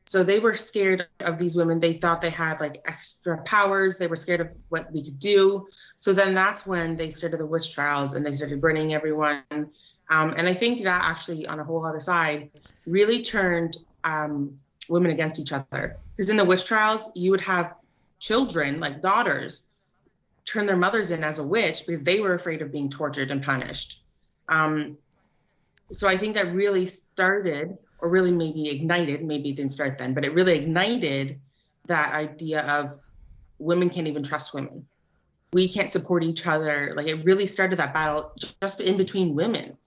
So they were scared of these women. They thought they had like extra powers. They were scared of what we could do. So then that's when they started the witch trials and they started burning everyone. And I think that actually, on a whole other side, really turned women against each other. Because in the witch trials, you would have children, like daughters, turn their mothers in as a witch because they were afraid of being tortured and punished. So I think that really started, or really maybe ignited, maybe it didn't start then, but it really ignited that idea of women can't even trust women. We can't support each other. Like it really started that battle just in between women.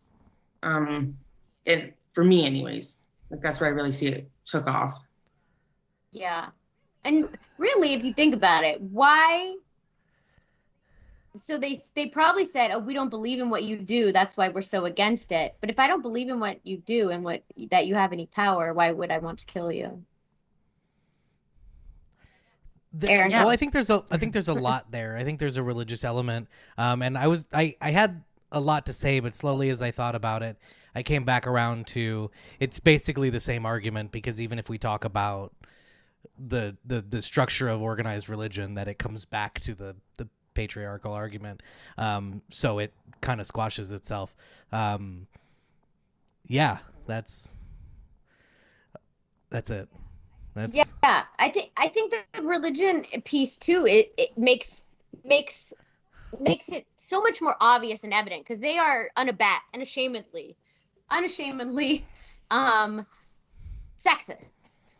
For me anyways, like that's where I really see it took off. Yeah. And really, if you think about it, why? So they probably said, "Oh, we don't believe in what you do. That's why we're so against it." But if I don't believe in what you do and that you have any power, why would I want to kill you? Aaron? Well, I think there's a lot there. I think there's a religious element. And I had a lot to say, but slowly as I thought about it, I came back around to it's basically the same argument, because even if we talk about the structure of organized religion, that it comes back to the patriarchal argument. So it kind of squashes itself. Yeah, that's it. Yeah, I think the religion piece too, it makes it so much more obvious and evident because they are unashamedly sexist.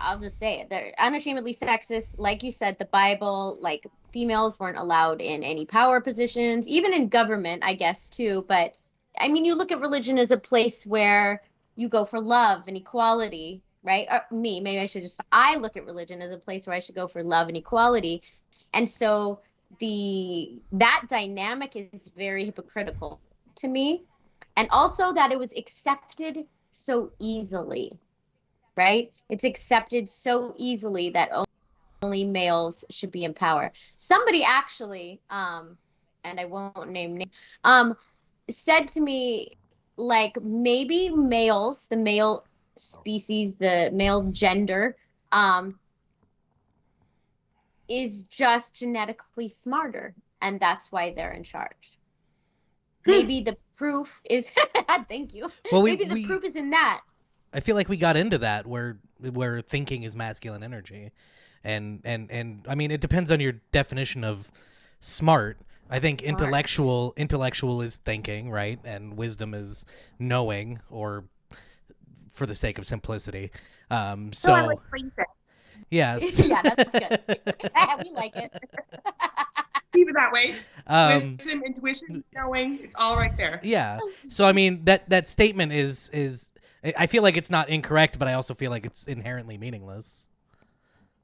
I'll just say it. They're unashamedly sexist. Like you said, the Bible, like females weren't allowed in any power positions, even in government, I guess, too. But I mean, you look at religion as a place where you go for love and equality, right? I look at religion as a place where I should go for love and equality. And so that dynamic is very hypocritical to me. And also that it was accepted so easily, right? It's accepted so easily that only males should be in power. Somebody actually, and I won't name names, said to me, like, maybe males, the male species, the male gender, is just genetically smarter, and that's why they're in charge. Maybe the proof is, thank you. Well, maybe the proof is in that. I feel like we got into that where thinking is masculine energy, and I mean, it depends on your definition of smart. I think intellectual is thinking, right, and wisdom is knowing, or for the sake of simplicity. So I like yes, yeah, that's good. We like it. Keep it that way. Wisdom, intuition, knowing, it's all right there. Yeah. So I mean, that statement is. I feel like it's not incorrect, but I also feel like it's inherently meaningless.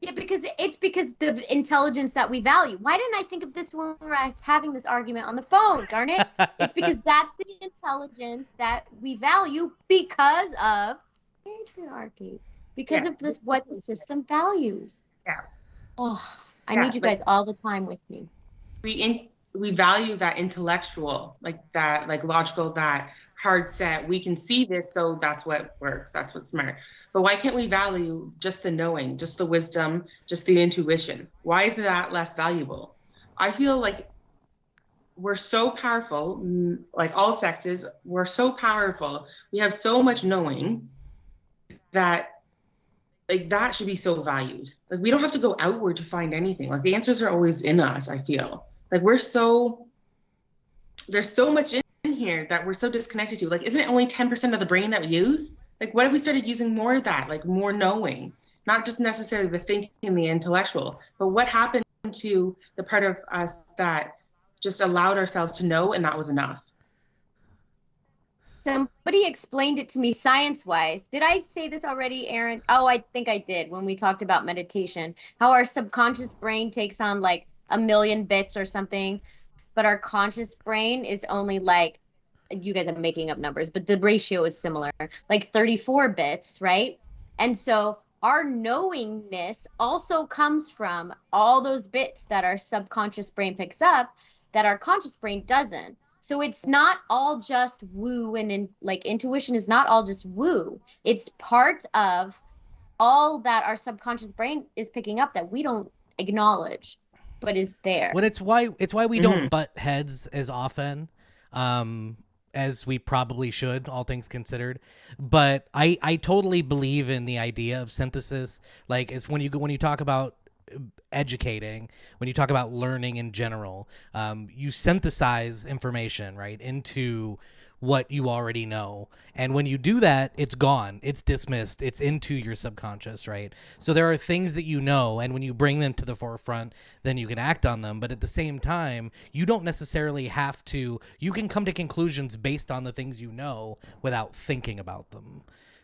Yeah, because the intelligence that we value. Why didn't I think of this when we were having this argument on the phone, darn it? It's because that's the intelligence that we value because of patriarchy, because of this, what the system values. Yeah. Oh, I need you guys all the time with me. We value that intellectual, like that, like logical, that hard set. We can see this, so that's what works. That's what's smart. But why can't we value just the knowing, just the wisdom, just the intuition? Why is that less valuable? I feel like we're so powerful, like all sexes, we're so powerful. We have so much knowing that, like, that should be so valued. Like, we don't have to go outward to find anything. Like, the answers are always in us, I feel. Like, there's so much in here that we're so disconnected to. Like, isn't it only 10% of the brain that we use? Like, what if we started using more of that, like more knowing, not just necessarily the thinking and the intellectual, but what happened to the part of us that just allowed ourselves to know and that was enough? Somebody explained it to me science-wise. Did I say this already, Aaron? Oh, I think I did when we talked about meditation, how our subconscious brain takes on like 1,000,000 bits or something, but our conscious brain is only like, you guys are making up numbers, but the ratio is similar, like 34 bits, right? And so our knowingness also comes from all those bits that our subconscious brain picks up that our conscious brain doesn't. So it's not all just woo and like intuition is not all just woo. It's part of all that our subconscious brain is picking up that we don't acknowledge, but is there. When it's why we Mm-hmm. don't butt heads as often as we probably should, all things considered. But I totally believe in the idea of synthesis. Like, it's when you talk about educating, when you talk about learning in general, you synthesize information, right, into what you already know. And when you do that, it's gone, it's dismissed, it's into your subconscious, right? So there are things that you know, and when you bring them to the forefront, then you can act on them. But at the same time, you don't necessarily have to, you can come to conclusions based on the things you know without thinking about them.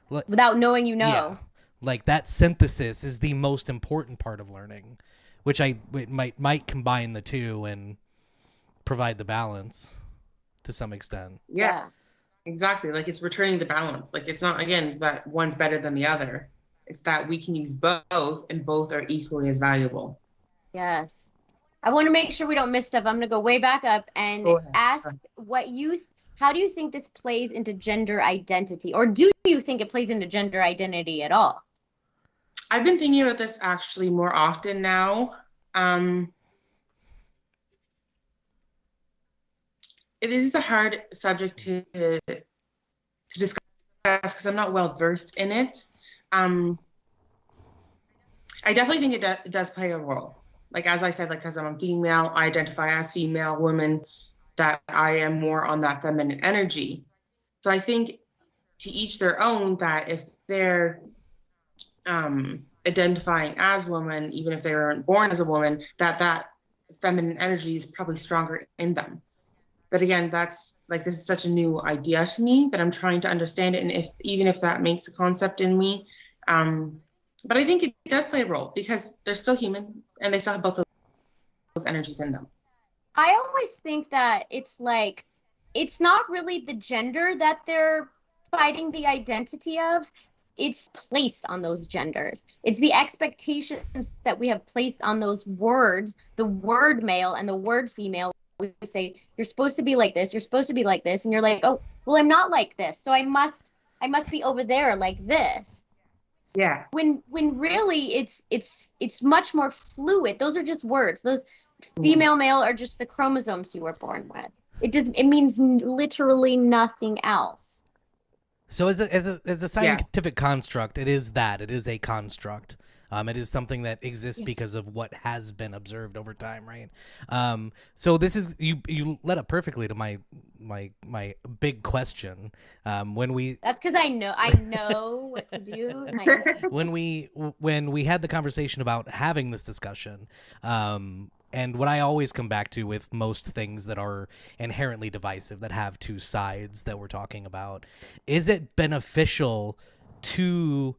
Without knowing, Yeah. Like, that synthesis is the most important part of learning, which it might combine the two and provide the balance to some extent. Yeah, exactly. Like, it's returning the balance. Like, it's not, again, that one's better than the other. It's that we can use both and both are equally as valuable. Yes. I want to make sure we don't miss stuff. I'm going to go way back up and Go ahead. ask how do you think this plays into gender identity? Or do you think it plays into gender identity at all? I've been thinking about this actually more often now. It is a hard subject to discuss because I'm not well versed in it. I definitely think it does play a role. Like, as I said, like, because I'm a female, I identify as female woman, that I am more on that feminine energy. So I think to each their own, that if they're identifying as woman, even if they weren't born as a woman, that feminine energy is probably stronger in them. But again, that's like, this is such a new idea to me that I'm trying to understand it, and even if that makes a concept in me. But I think it does play a role because they're still human and they still have both of those energies in them. I always think that it's like, it's not really the gender that they're fighting the identity of. It's placed on those genders. It's the expectations that we have placed on those words, the word male and the word female. We say, you're supposed to be like this, you're supposed to be like this. And you're like, oh, well, I'm not like this. So I must be over there like this. Yeah. When really it's much more fluid. Those are just words. Those female, male are just the chromosomes you were born with. It means literally nothing else. So as a scientific construct, it is a construct. It is something that exists because of what has been observed over time, right? So this is you led up perfectly to my big question. That's because I know what to do. when we had the conversation about having this discussion, and what I always come back to with most things that are inherently divisive, that have two sides that we're talking about, is it beneficial to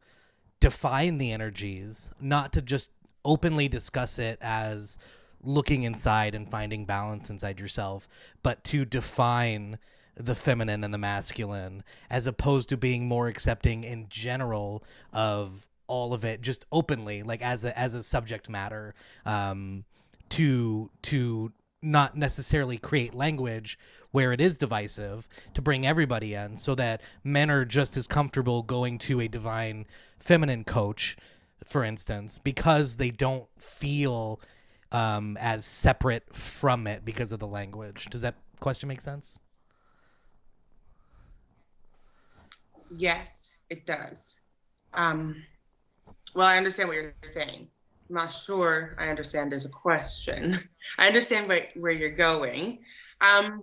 define the energies, not to just openly discuss it as looking inside and finding balance inside yourself, but to define the feminine and the masculine, as opposed to being more accepting in general of all of it, just openly, like as a subject matter, to not necessarily create language where it is divisive, to bring everybody in, so that men are just as comfortable going to a divine feminine coach, for instance, because they don't feel as separate from it because of the language. Does that question make sense? Yes, it does. Well, I understand what you're saying. I'm not sure I understand there's a question. I understand where you're going. I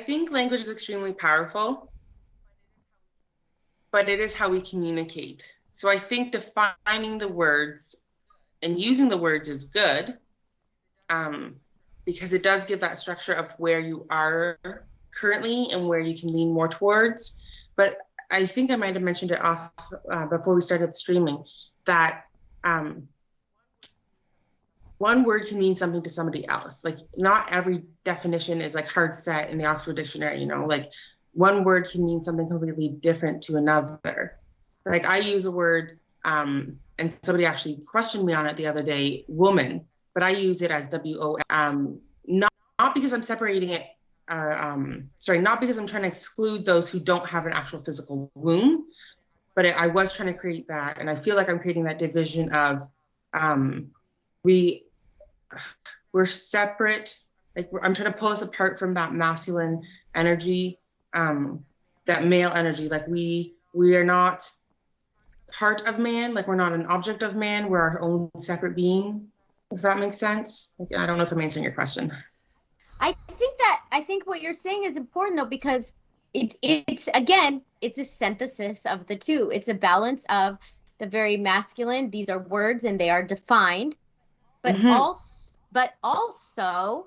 think language is extremely powerful, but it is how we communicate. So I think defining the words and using the words is good, because it does give that structure of where you are currently and where you can lean more towards. But I think I might have mentioned it off before we started the streaming, that one word can mean something to somebody else. Like, not every definition is like hard set in the Oxford Dictionary, like one word can mean something completely different to another. Like, I use a word and somebody actually questioned me on it the other day, woman, but I use it as WO. Not because I'm separating it, not because I'm trying to exclude those who don't have an actual physical womb, but I was trying to create that, and I feel like I'm creating that division of we're separate. Like I'm trying to pull us apart from that masculine energy, that male energy. Like we are not part of man. Like we're not an object of man. We're our own separate being. If that makes sense. Like, I don't know if I'm answering your question. I think what you're saying is important though, because it's again, it's a synthesis of the two. It's a balance of the very masculine. These are words and they are defined, but also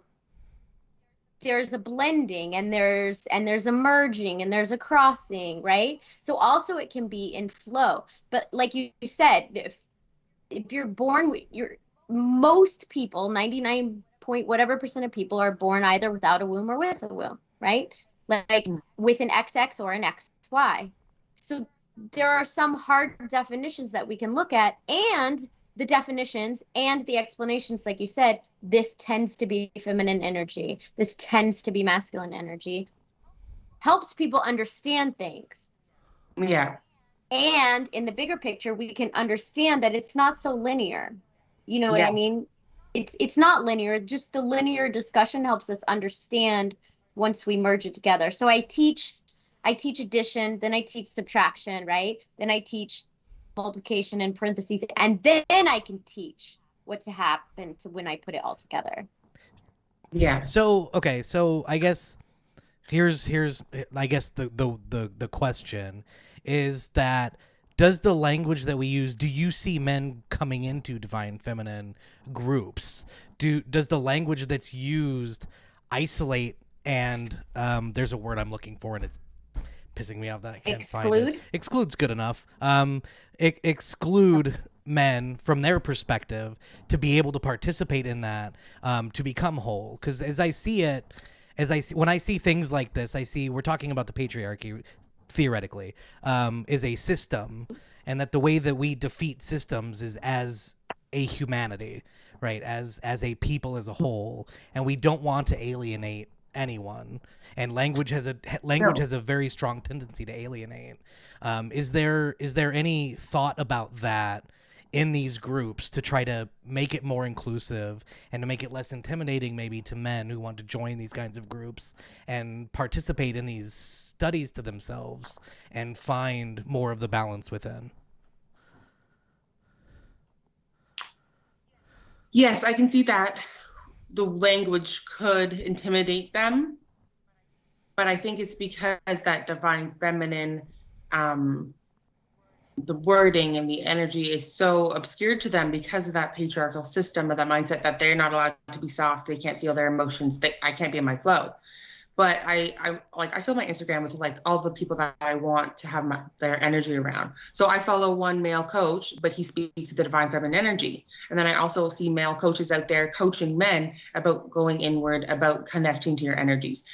there's a blending and there's a merging and there's a crossing, right? So also it can be in flow. But like you said, if you're born with most people, 99 point whatever percent of people are born either without a womb or with a womb, right? Like with an XX or an XY. So there are some hard definitions that we can look at, and the definitions and the explanations, like you said, this tends to be feminine energy, this tends to be masculine energy, helps people understand things. Yeah. And in the bigger picture, we can understand that it's not so linear. You know what I mean? It's not linear. Just the linear discussion helps us understand once we merge it together. So I teach addition, then I teach subtraction, right? Then I teach multiplication in parentheses, and then I can teach what to happen to when I put it all together. Yeah. So okay, so I guess here's I guess the question is that, does the language that we use, do you see men coming into divine feminine groups? Does the language that's used isolate and there's a word I'm looking for and it's pissing me off that I can't find it. Exclude's good enough. Exclude men from their perspective to be able to participate in that, to become whole. Because when I see things like this, we're talking about the patriarchy theoretically, is a system, and that the way that we defeat systems is as a humanity, right? As a people as a whole, and we don't want to alienate anyone, and language has a very strong tendency to alienate. Is there any thought about that in these groups to try to make it more inclusive and to make it less intimidating maybe to men who want to join these kinds of groups and participate in these studies to themselves and find more of the balance within? Yes, I can see that the language could intimidate them, but I think it's because that divine feminine, the wording and the energy is so obscured to them because of that patriarchal system or that mindset that they're not allowed to be soft. They can't feel their emotions. I can't be in my flow. But I fill my Instagram with like all the people that I want to have their energy around. So I follow one male coach, but he speaks to the divine feminine energy. And then I also see male coaches out there coaching men about going inward, about connecting to your energies.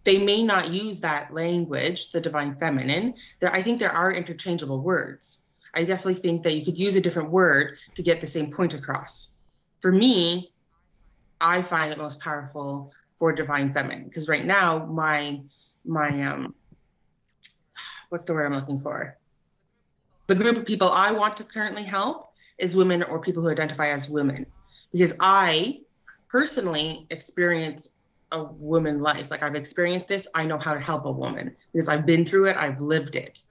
They may not use that language, the divine feminine. I think there are interchangeable words. I definitely think that you could use a different word to get the same point across. For me, I find it most powerful for divine feminine, because right now my what's the word I'm looking for? The group of people I want to currently help is women or people who identify as women, because I personally experience a woman life. Like I've experienced this. I know how to help a woman because I've been through it. I've lived it.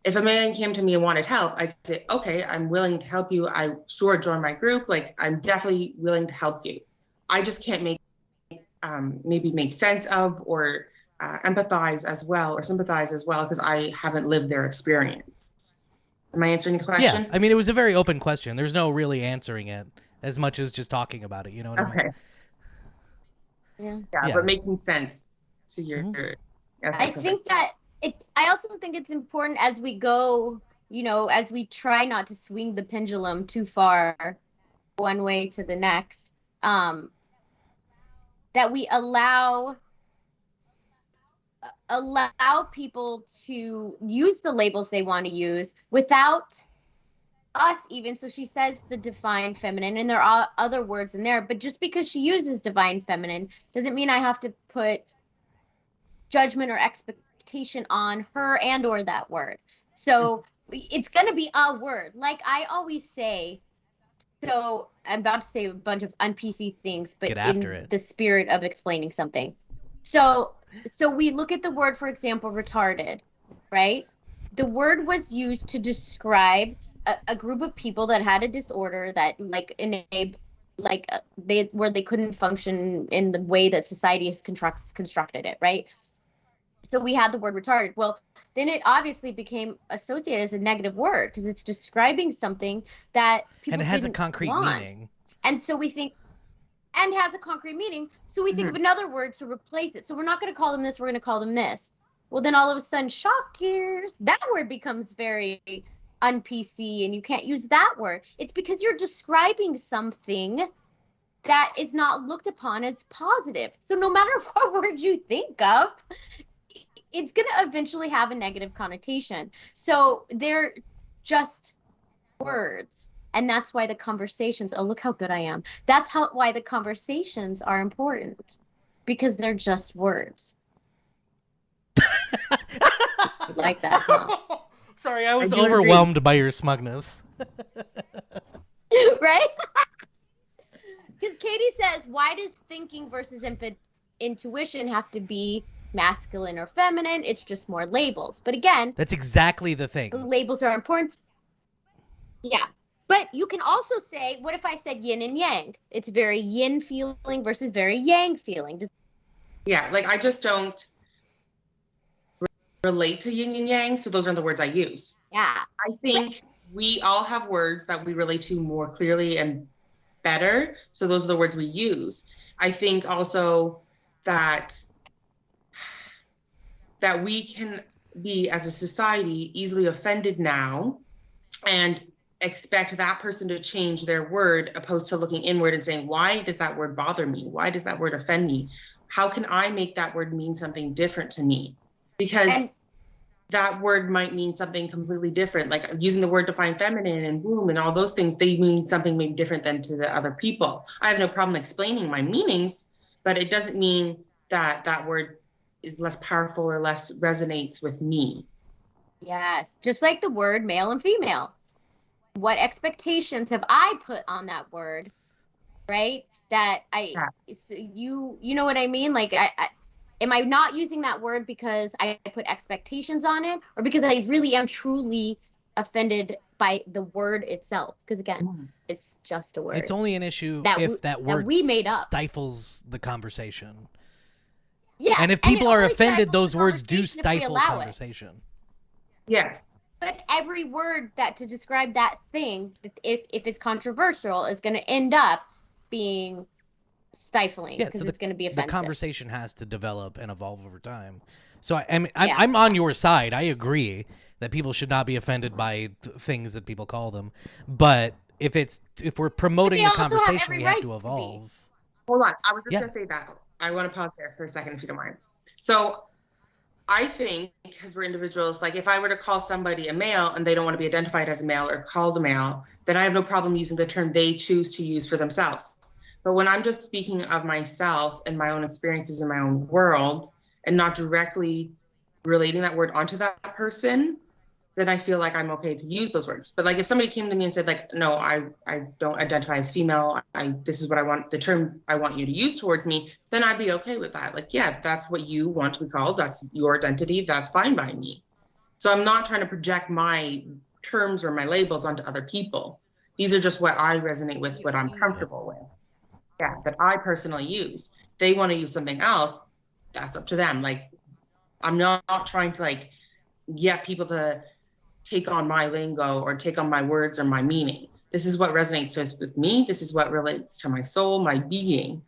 If a man came to me and wanted help, I'd say, okay, I'm willing to help you. Join my group. Like I'm definitely willing to help you. I just can't maybe make sense of or empathize as well or sympathize as well because I haven't lived their experience. Am I answering the question? Yeah, I mean, it was a very open question. There's no really answering it as much as just talking about it. You know what I mean? Yeah, but making sense to your. Mm-hmm. I think that I also think it's important as we go, as we try not to swing the pendulum too far one way to the next, that we allow people to use the labels they want to use without us even, so she says the divine feminine, and there are other words in there, but just because she uses divine feminine doesn't mean I have to put judgment or expectation on her and or that word. So it's going to be a word. Like I always say, so I'm about to say a bunch of un-PC things, but Get after in it. the spirit of explaining something. So we look at the word, for example, retarded, right? The word was used to describe a group of people that had a disorder that like they couldn't function in the way that society has constructed it, right? So we had the word retarded. Well, then it obviously became associated as a negative word because it's describing something that people And it has a didn't concrete want. meaning. And so we think, and has a concrete meaning. So we think of another word to replace it. So we're not going to call them this, we're going to call them this. Well, then all of a sudden, shock gears, that word becomes very un-PC and you can't use that word. It's because you're describing something that is not looked upon as positive. So no matter what word you think of, it's going to eventually have a negative connotation. So they're just words. And that's why the conversations, oh, look how good I am. That's why the conversations are important, because they're just words. Like that, huh? Sorry, I was overwhelmed by your smugness. Right? Because Katie says, why does thinking versus intuition have to be masculine or feminine? It's just more labels. But again, that's exactly the thing. The labels are important. Yeah. But you can also say, what if I said yin and yang? It's very yin feeling versus very yang feeling. Yeah, like I just don't relate to yin and yang, so those are the words I use. Yeah. I think we all have words that we relate to more clearly and better, so those are the words we use. I think also that we can be, as a society, easily offended now and expect that person to change their word, opposed to looking inward and saying, why does that word bother me? Why does that word offend me? How can I make that word mean something different to me? Because that word might mean something completely different. Like using the word divine feminine and womb and all those things, they mean something maybe different than to the other people. I have no problem explaining my meanings, but it doesn't mean that that word is less powerful or less resonates with me. Yes, just like the word male and female. What expectations have I put on that word, right? That you know what I mean? Like, am I not using that word because I put expectations on it, or because I really am truly offended by the word itself? Because again, it's just a word. It's only an issue if that word stifles the conversation. Yeah, and if people are offended, those words do stifle conversation. Yes. But every word that to describe that thing, if it's controversial, is going to end up being stifling, because it's going to be offensive. The conversation has to develop and evolve over time. So I'm on your side. I agree that people should not be offended by things that people call them. But if we're promoting the conversation, we have to evolve. Hold on. I was just going to say that. I want to pause there for a second, if you don't mind. So I think, because we're individuals, like if I were to call somebody a male and they don't want to be identified as a male or called a male, then I have no problem using the term they choose to use for themselves. But when I'm just speaking of myself and my own experiences in my own world and not directly relating that word onto that person, then I feel like I'm okay to use those words. But like if somebody came to me and said like, no, I don't identify as female, this is what I want, the term I want you to use towards me, then I'd be okay with that. Like, yeah, that's what you want to be called. That's your identity. That's fine by me. So I'm not trying to project my terms or my labels onto other people. These are just what I resonate with, what I'm comfortable with. Yeah, that I personally use. If they want to use something else, that's up to them. Like, I'm not trying to like get people to take on my lingo or take on my words or my meaning. This is what resonates with me. This is what relates to my soul, my being.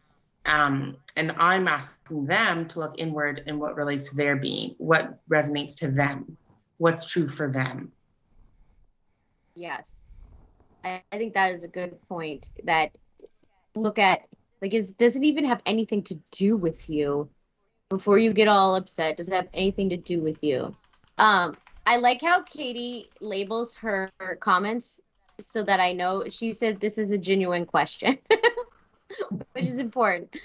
And I'm asking them to look inward and what relates to their being, what resonates to them, what's true for them. Yes. I think that is a good point, that look at, like, does it even have anything to do with you? Before you get all upset, does it have anything to do with you? I like how Katie labels her comments so that I know. She said this is a genuine question, which is important.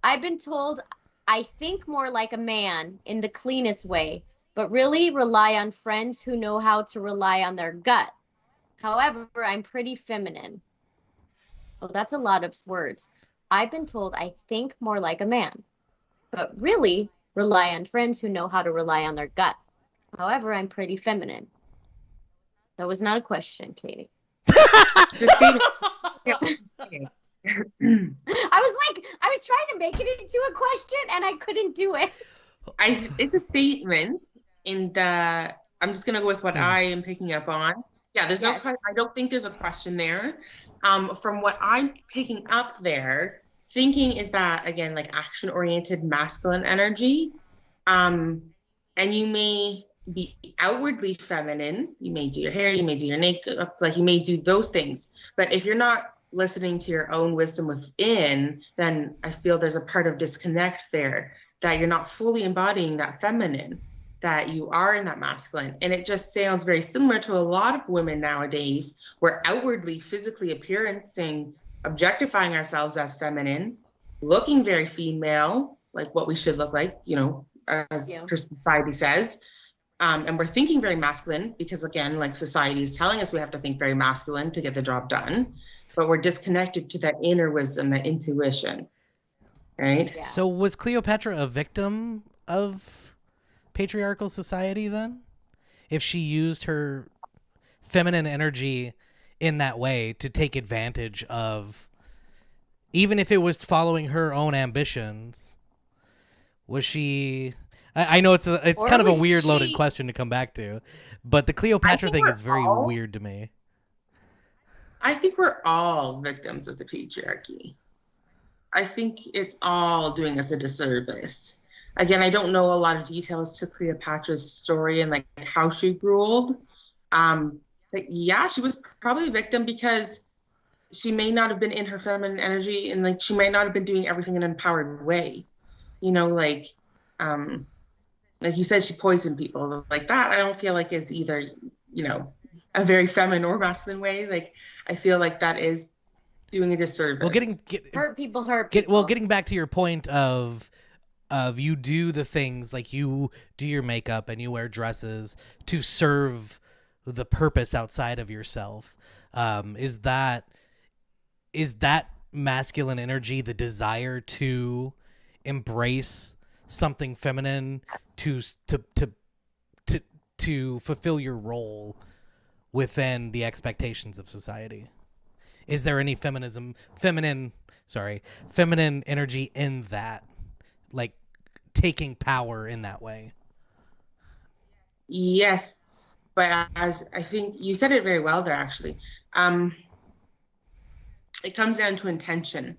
I've been told I think more like a man in the cleanest way, but really rely on friends who know how to rely on their gut. However, I'm pretty feminine. Oh, that's a lot of words. I've been told I think more like a man, but really rely on friends who know how to rely on their gut. However, I'm pretty feminine. That was not a question, Katie. It's a statement. Yeah, it's a statement. I was trying to make it into a question and I couldn't do it. It's a statement in the, I'm just gonna go with what I am picking up on. Yeah, there's Yes. I don't think there's a question there. From what I'm picking up there, thinking is that again, like action-oriented masculine energy. And you may be outwardly feminine. You may do your hair, you may do your makeup, like you may do those things. But if you're not listening to your own wisdom within, then I feel there's a part of disconnect there, that you're not fully embodying that feminine, that you are in that masculine. And it just sounds very similar to a lot of women nowadays. We're outwardly, physically appearancing, objectifying ourselves as feminine, looking very female, like what we should look like, you know, as society says. And we're thinking very masculine because, again, like society is telling us we have to think very masculine to get the job done, but we're disconnected to that inner wisdom, that intuition, right? Yeah. So was Cleopatra a victim of patriarchal society then? If she used her feminine energy in that way to take advantage of, even if it was following her own ambitions, was she... I know it's Or kind of a was weird she- loaded question to come back to, but the Cleopatra thing we're is very all- weird to me. I think we're all victims of the patriarchy. I think it's all doing us a disservice. Again, I don't know a lot of details to Cleopatra's story and like how she ruled. But yeah, she was probably a victim because she may not have been in her feminine energy, and like she might not have been doing everything in an empowered way. You know, like you said, she poisoned people like that. I don't feel like is either, you know, a very feminine or masculine way. Like I feel like that is doing a disservice. Well, Hurt people. getting back to your point of you do the things, like you do your makeup and you wear dresses to serve the purpose outside of yourself. Is that masculine energy the desire to embrace something feminine to fulfill your role within the expectations of society? Is there any feminine energy in that, like taking power in that way? Yes, but as I think you said it very well there, actually, it comes down to intention.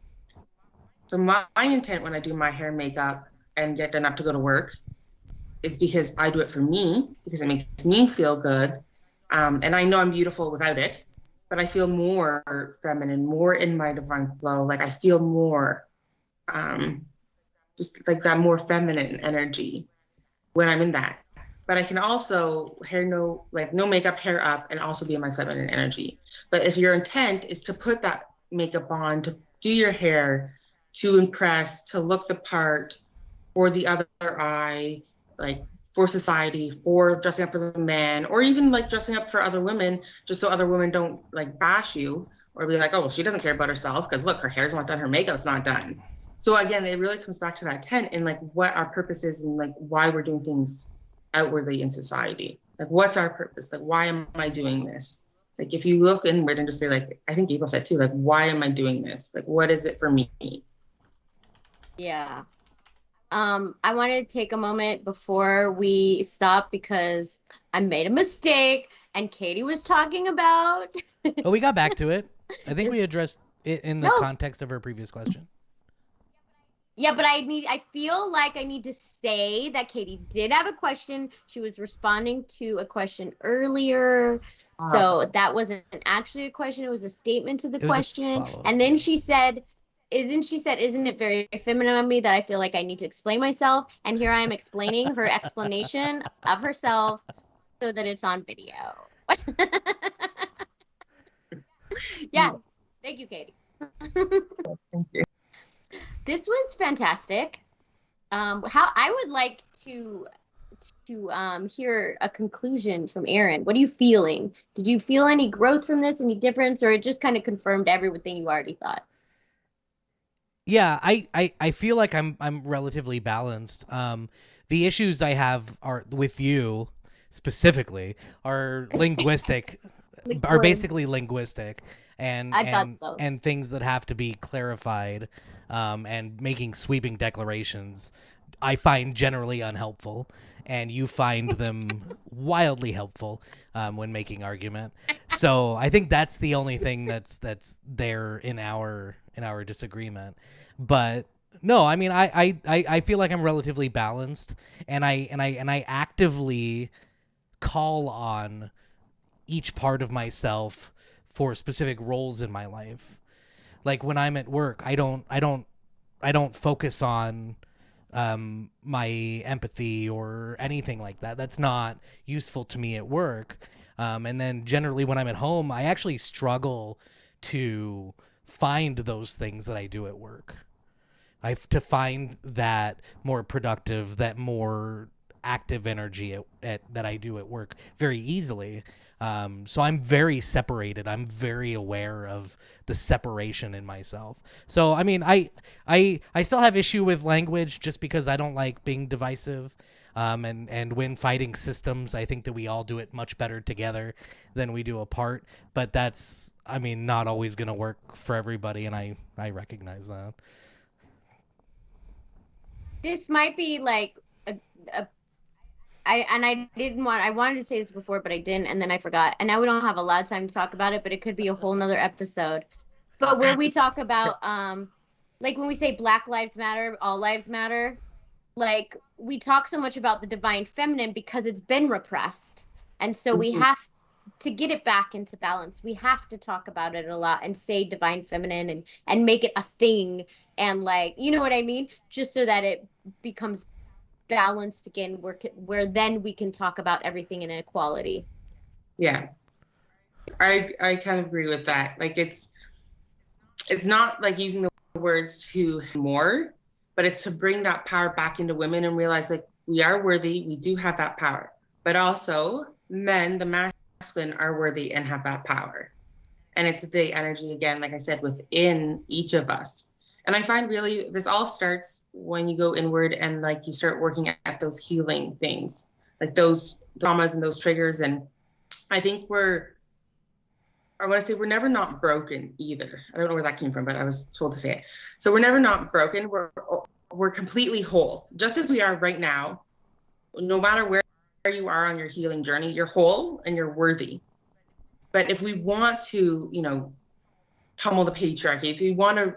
So my intent when I do my hair, makeup, and get done up to go to work is because I do it for me, because it makes me feel good. And I know I'm beautiful without it, but I feel more feminine, more in my divine flow. Like I feel more, just like that more feminine energy when I'm in that. But I can also no makeup, hair up, and also be in my feminine energy. But if your intent is to put that makeup on, to do your hair, to impress, to look the part for the other eye, like for society, for dressing up for the man, or even like dressing up for other women, just so other women don't like bash you or be like, oh, well, she doesn't care about herself because look, her hair's not done, her makeup's not done. So again, it really comes back to that intent and like what our purpose is and like why we're doing things outwardly in society. Like what's our purpose? Like why am I doing this? Like if you look inward and just say like, I think April said too, like why am I doing this? Like what is it for me? Yeah. I wanted to take a moment before we stop because I made a mistake and Katie was talking about. Oh, we got back to it. I think we addressed it in the No. context of her previous question. Yeah, but I feel like I need to say that Katie did have a question. She was responding to a question earlier. So that wasn't actually a question. It was a statement to the question. And then she said, isn't it very feminine of me that I feel like I need to explain myself? And here I am explaining her explanation of herself so that it's on video. Yes. Thank you, Katie. Thank you. This was fantastic. How I would like to hear a conclusion from Aaron. What are you feeling? Did you feel any growth from this, any difference, or it just kind of confirmed everything you already thought? Yeah, I feel like I'm relatively balanced. The issues I have are with you specifically are linguistic, are basically linguistic, and I thought and so. and things that have to be clarified, and making sweeping declarations. I find generally unhelpful, and you find them wildly helpful when making argument. So I think that's the only thing that's there in our disagreement. But no, I mean I feel like I'm relatively balanced, and I actively call on each part of myself for specific roles in my life. Like when I'm at work, I don't focus on my empathy or anything like that. That's not useful to me at work. And then generally when I'm at home, I actually struggle to find those things that I do at work. I have to find that more productive, that more active energy that I do at work very easily. So I'm very separated. I'm very aware of the separation in myself. So I mean, I still have issue with language just because I don't like being divisive. And when fighting systems, I think that we all do it much better together than we do apart. But that's, I mean, not always going to work for everybody, and I recognize that. This might be like a I wanted to say this before, but I didn't, and then I forgot. And now we don't have a lot of time to talk about it, but it could be a whole nother episode. But where we talk about like when we say Black Lives Matter, all lives matter, like we talk so much about the divine feminine because it's been repressed. And so we have to get it back into balance. We have to talk about it a lot and say divine feminine and make it a thing, and like, you know what I mean? Just so that it becomes balanced again, where then we can talk about everything in equality. Yeah, I kind of agree with that. Like it's not like using the words to more, but it's to bring that power back into women and realize like we are worthy, we do have that power, but also men, the masculine, are worthy and have that power. And it's the energy again, like I said, within each of us. And I find really this all starts when you go inward and like you start working at those healing things, like those traumas and those triggers. And I think I want to say we're never not broken either. I don't know where that came from, but I was told to say it. So we're never not broken. We're completely whole, just as we are right now. No matter where you are on your healing journey, you're whole and you're worthy. But if we want to, pummel the patriarchy, if we want to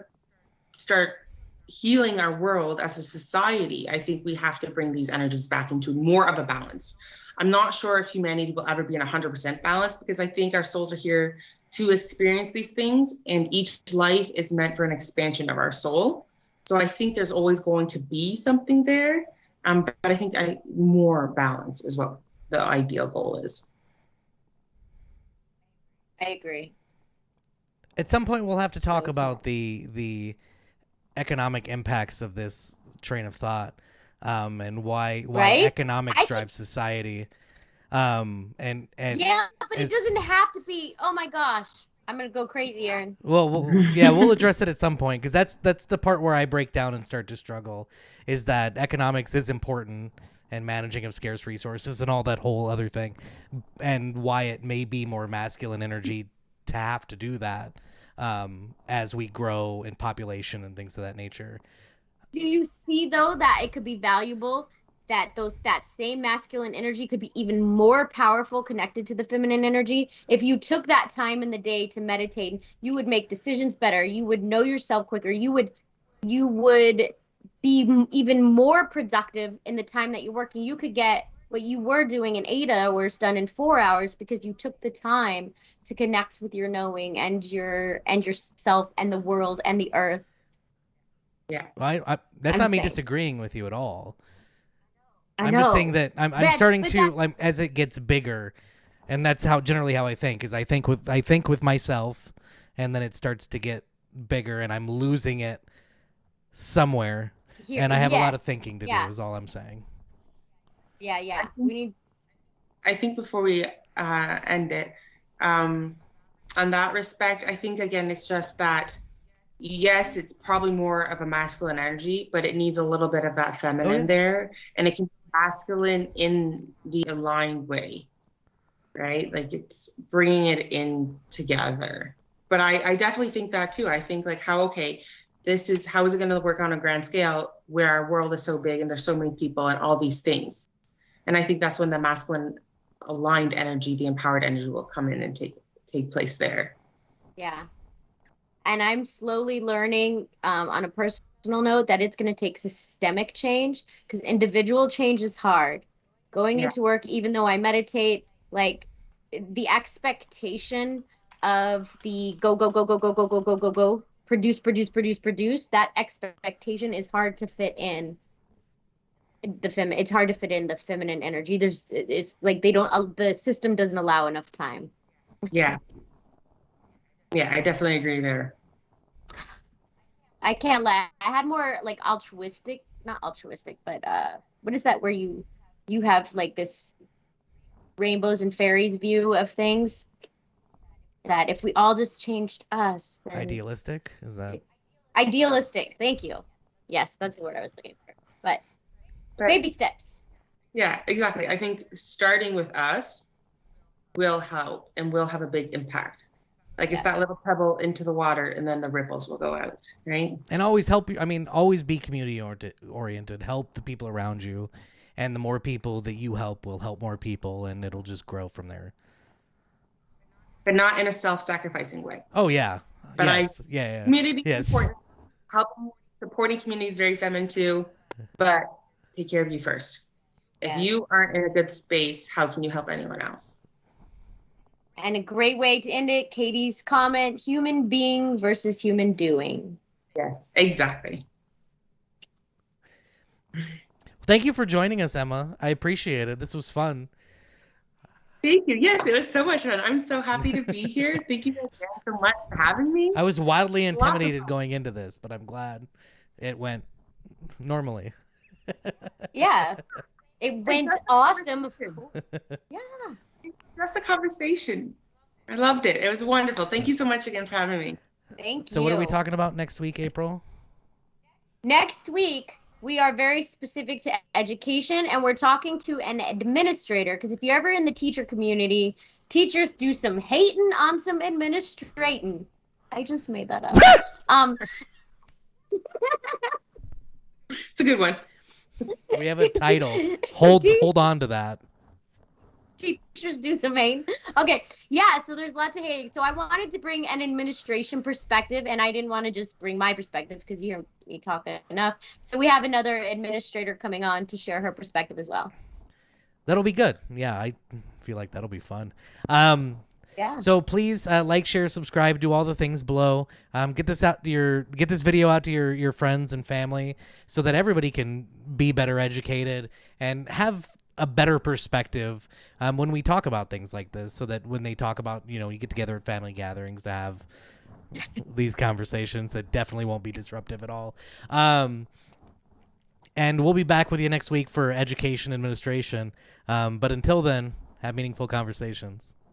start healing our world as a society, I think we have to bring these energies back into more of a balance. I'm not sure if humanity will ever be in 100% balance because I think our souls are here to experience these things, and each life is meant for an expansion of our soul. So I think there's always going to be something there. But I think more balance is what the ideal goal is. I agree. At some point, we'll have to talk about the economic impacts of this train of thought, and why Right? economics drive society. And Yeah, but it doesn't have to be. Oh my gosh, I'm gonna go crazy, Aaron. Well, we'll address it at some point because that's the part where I break down and start to struggle. Is that economics is important and managing of scarce resources and all that whole other thing, and why it may be more masculine energy to have to do that as we grow in population and things of that nature. Do you see though that it could be valuable, that that same masculine energy could be even more powerful connected to the feminine energy? If you took that time in the day to meditate, you would make decisions better. You would know yourself quicker. You would be even more productive in the time that you're working. You could get what you were doing in 8 hours done in 4 hours because you took the time to connect with your knowing and yourself and the world and the earth. Yeah. That's not me disagreeing with you at all. I'm just saying that I'm starting to, like, as it gets bigger, and that's generally how I think. Is I think with myself, and then it starts to get bigger, and I'm losing it somewhere, Here, and I have a lot yes. of thinking to do. Yeah. Is all I'm saying. Yeah. We need. I think before we end it, on that respect, I think again, it's just that, yes, it's probably more of a masculine energy, but it needs a little bit of that feminine there. And it can be masculine in the aligned way, right? Like it's bringing it in together. But I definitely think that too. I think like how is it going to work on a grand scale where our world is so big and there's so many people and all these things. And I think that's when the masculine aligned energy, the empowered energy will come in and take place there. Yeah. And I'm slowly learning on a personal note that it's going to take systemic change because individual change is hard. Going into work, even though I meditate, like the expectation of the go, produce, that expectation is hard to fit in it's hard to fit in the feminine energy. It's like the system doesn't allow enough time. Yeah, I definitely agree there. I can't lie. I had more like altruistic, not altruistic, but what is that where you have like this rainbows and fairies view of things, that if we all just changed us, then Idealistic, is that idealistic? Thank you. Yes, that's the word I was looking for. But baby steps. Yeah, exactly. I think starting with us will help and will have a big impact. Like it's that little pebble into the water and then the ripples will go out, right? And always help you. I mean, always be community oriented. Help the people around you, and the more people that you help will help more people, and it'll just grow from there. But not in a self-sacrificing way. Oh yeah. But yes. Community is important. Helping, supporting community is very feminine too, but take care of you first. If you aren't in a good space, how can you help anyone else? And a great way to end it, Katie's comment, human being versus human doing. Yes, exactly. Thank you for joining us, Emma. I appreciate it. This was fun. Thank you. Yes, it was so much fun. I'm so happy to be here. Thank you again so much for having me. I was wildly intimidated going into this, but I'm glad it went normally. Yeah. It went awesome. Yeah. Just a conversation. I loved it. It was wonderful. Thank you so much again for having me. Thank you. So what are we talking about next week, April? Next week, we are very specific to education, and we're talking to an administrator, because if you're ever in the teacher community, teachers do some hating on some administrating. I just made that up. It's a good one. We have a title. Hold on to that. Teachers do some hating. Okay, yeah, so there's lots of hating. So I wanted to bring an administration perspective, and I didn't want to just bring my perspective because you hear me talk enough. So we have another administrator coming on to share her perspective as well. That'll be good. Yeah, I feel like that'll be fun. Yeah. So please like, share, subscribe, do all the things below. Get this video out to your friends and family so that everybody can be better educated and have a better perspective when we talk about things like this, so that when they talk about, you get together at family gatherings to have these conversations that definitely won't be disruptive at all. And we'll be back with you next week for education administration. But until then, have meaningful conversations.